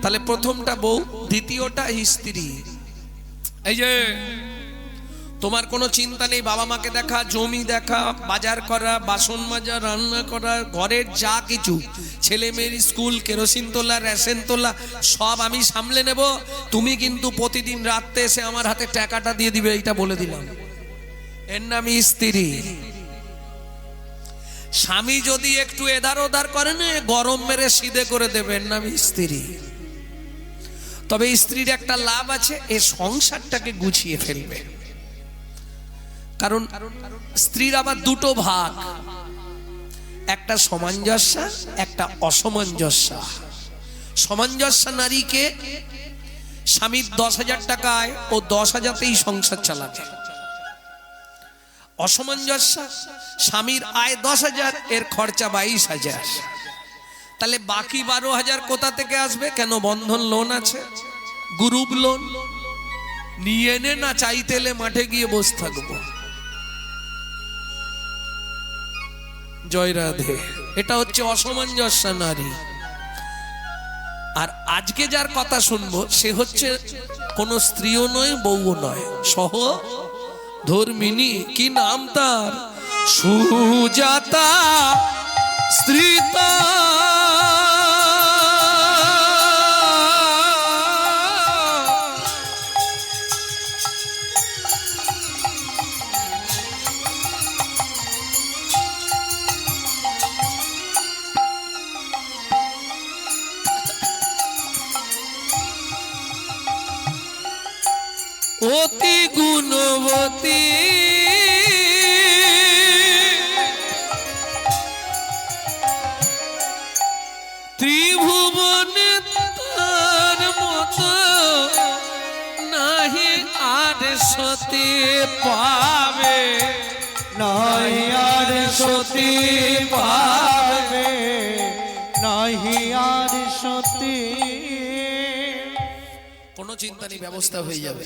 তাহলে প্রথমটা বউ, দ্বিতীয়টা স্ত্রী। এই যে তোমার কোনো চিন্তা নেই, বাবা মাকে দেখা, জমি দেখা, বাজার করা, বাসন মাজা, রান্না করা, ঘরের যা কিছু, ছেলে মেয়ের স্কুল, কেরোসিন তোলা, রেশন তোলা, সব আমি সামলে নেব। তুমি কিন্তু প্রতিদিন রাত্রে এসে আমার হাতে টাকাটা দিয়ে দিবে, এইটা বলে দিলাম। এর নামই স্ত্রী। স্বামী যদি একটু এধার ওধার করে না, গরম মেরে সিধে করে দেবে, এর নামই স্ত্রী। তবে স্ত্রীর একটা লাভ আছে, এ সংসারটাকে গুছিয়ে ফেলবে। কারণ স্ত্রীর আবার দুটো ভাগ, একটা সামঞ্জস্য, একটা অসামঞ্জস্য। সামঞ্জস্য নারীকে স্বামীর 10,000 টাকায় ও 10,000তেই সংসার চালাবে। অসামঞ্জস্য, স্বামীর আয় 10,000, এর খরচা 22,000। তাহলে বাকি 12,000 কোথা থেকে আসবে? কেন বন্ধন লোন আছে, গ্রুপ লোন নিয়ে নে না, চাইতে এলে মাঠে গিয়ে বসে থাকবো। জয় রাধে। এটা হচ্ছে অসামঞ্জস্য নারী। আর আজকে যার কথা শুনবো সে হচ্ছে কোন স্ত্রীও নয়, বউও নয়, সহ ধর্মিনী। কি নাম তার? সুজাতা স্ত্রীতা অতি গুণবতী ত্রিভুবনে তার মতো নাহি আর সতী পাবে, নাই আর সতী পাবে, নাহি আর সতী। কোনো চিন্তা নেই, ব্যবস্থা হয়ে যাবে।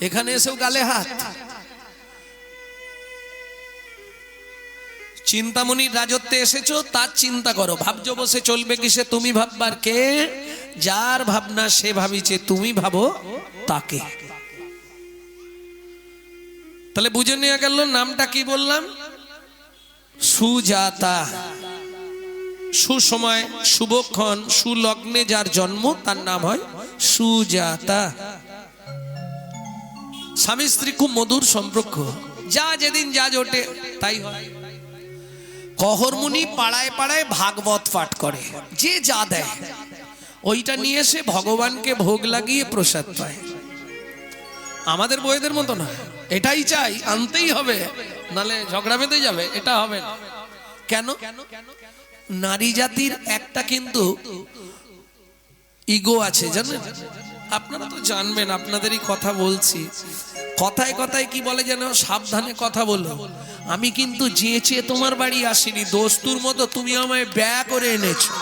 এখানে এসেও গালে হাত। চিন্তামণির রাজত্বে এসেছো, তার চিন্তা করো। ভাবছো বসে চলবে কিসে? তুমি ভাববার কে? যার ভাবনা সে ভাবিছে, তুমি ভাবো তাকে। তাহলে বুঝে নেওয়া গেল নামটা কি বললাম? সুজাতা। সুসময়, শুভক্ষণ, সুলগ্নে যার জন্ম তার নাম হয় সুজাতা। স্বামী স্ত্রী খুব মধুর সম্পর্ক, যা যেদিন যা জোটে তাই হয়। কহরমুনি পাড়ায় পাড়ায় ভাগবত পাঠ করে, যে যা দেয় ওইটা নিয়ে এসে ভগবানকে ভোগ লাগিয়ে প্রসাদ পায়। আমাদের বইদের মতো না, এটাই চাই, আনতেই হবে, নালে ঝগড়া বেঁধে যাবে, এটা হবে না। কেন? নারী জাতির একটা কিন্তু ইগো আছে, জানেন? আপনারা তো জানবেন, আপনাদেরই কথা বলছি। কথায় কথায় কি বলে যেন, সাবধানে কথা বলো। আমি কিন্তু চেয়ে চেয়ে তোমার বাড়ি আসিনি, দোস্তুর মতো তুমি আমায় ব্যয় করে এনেছো।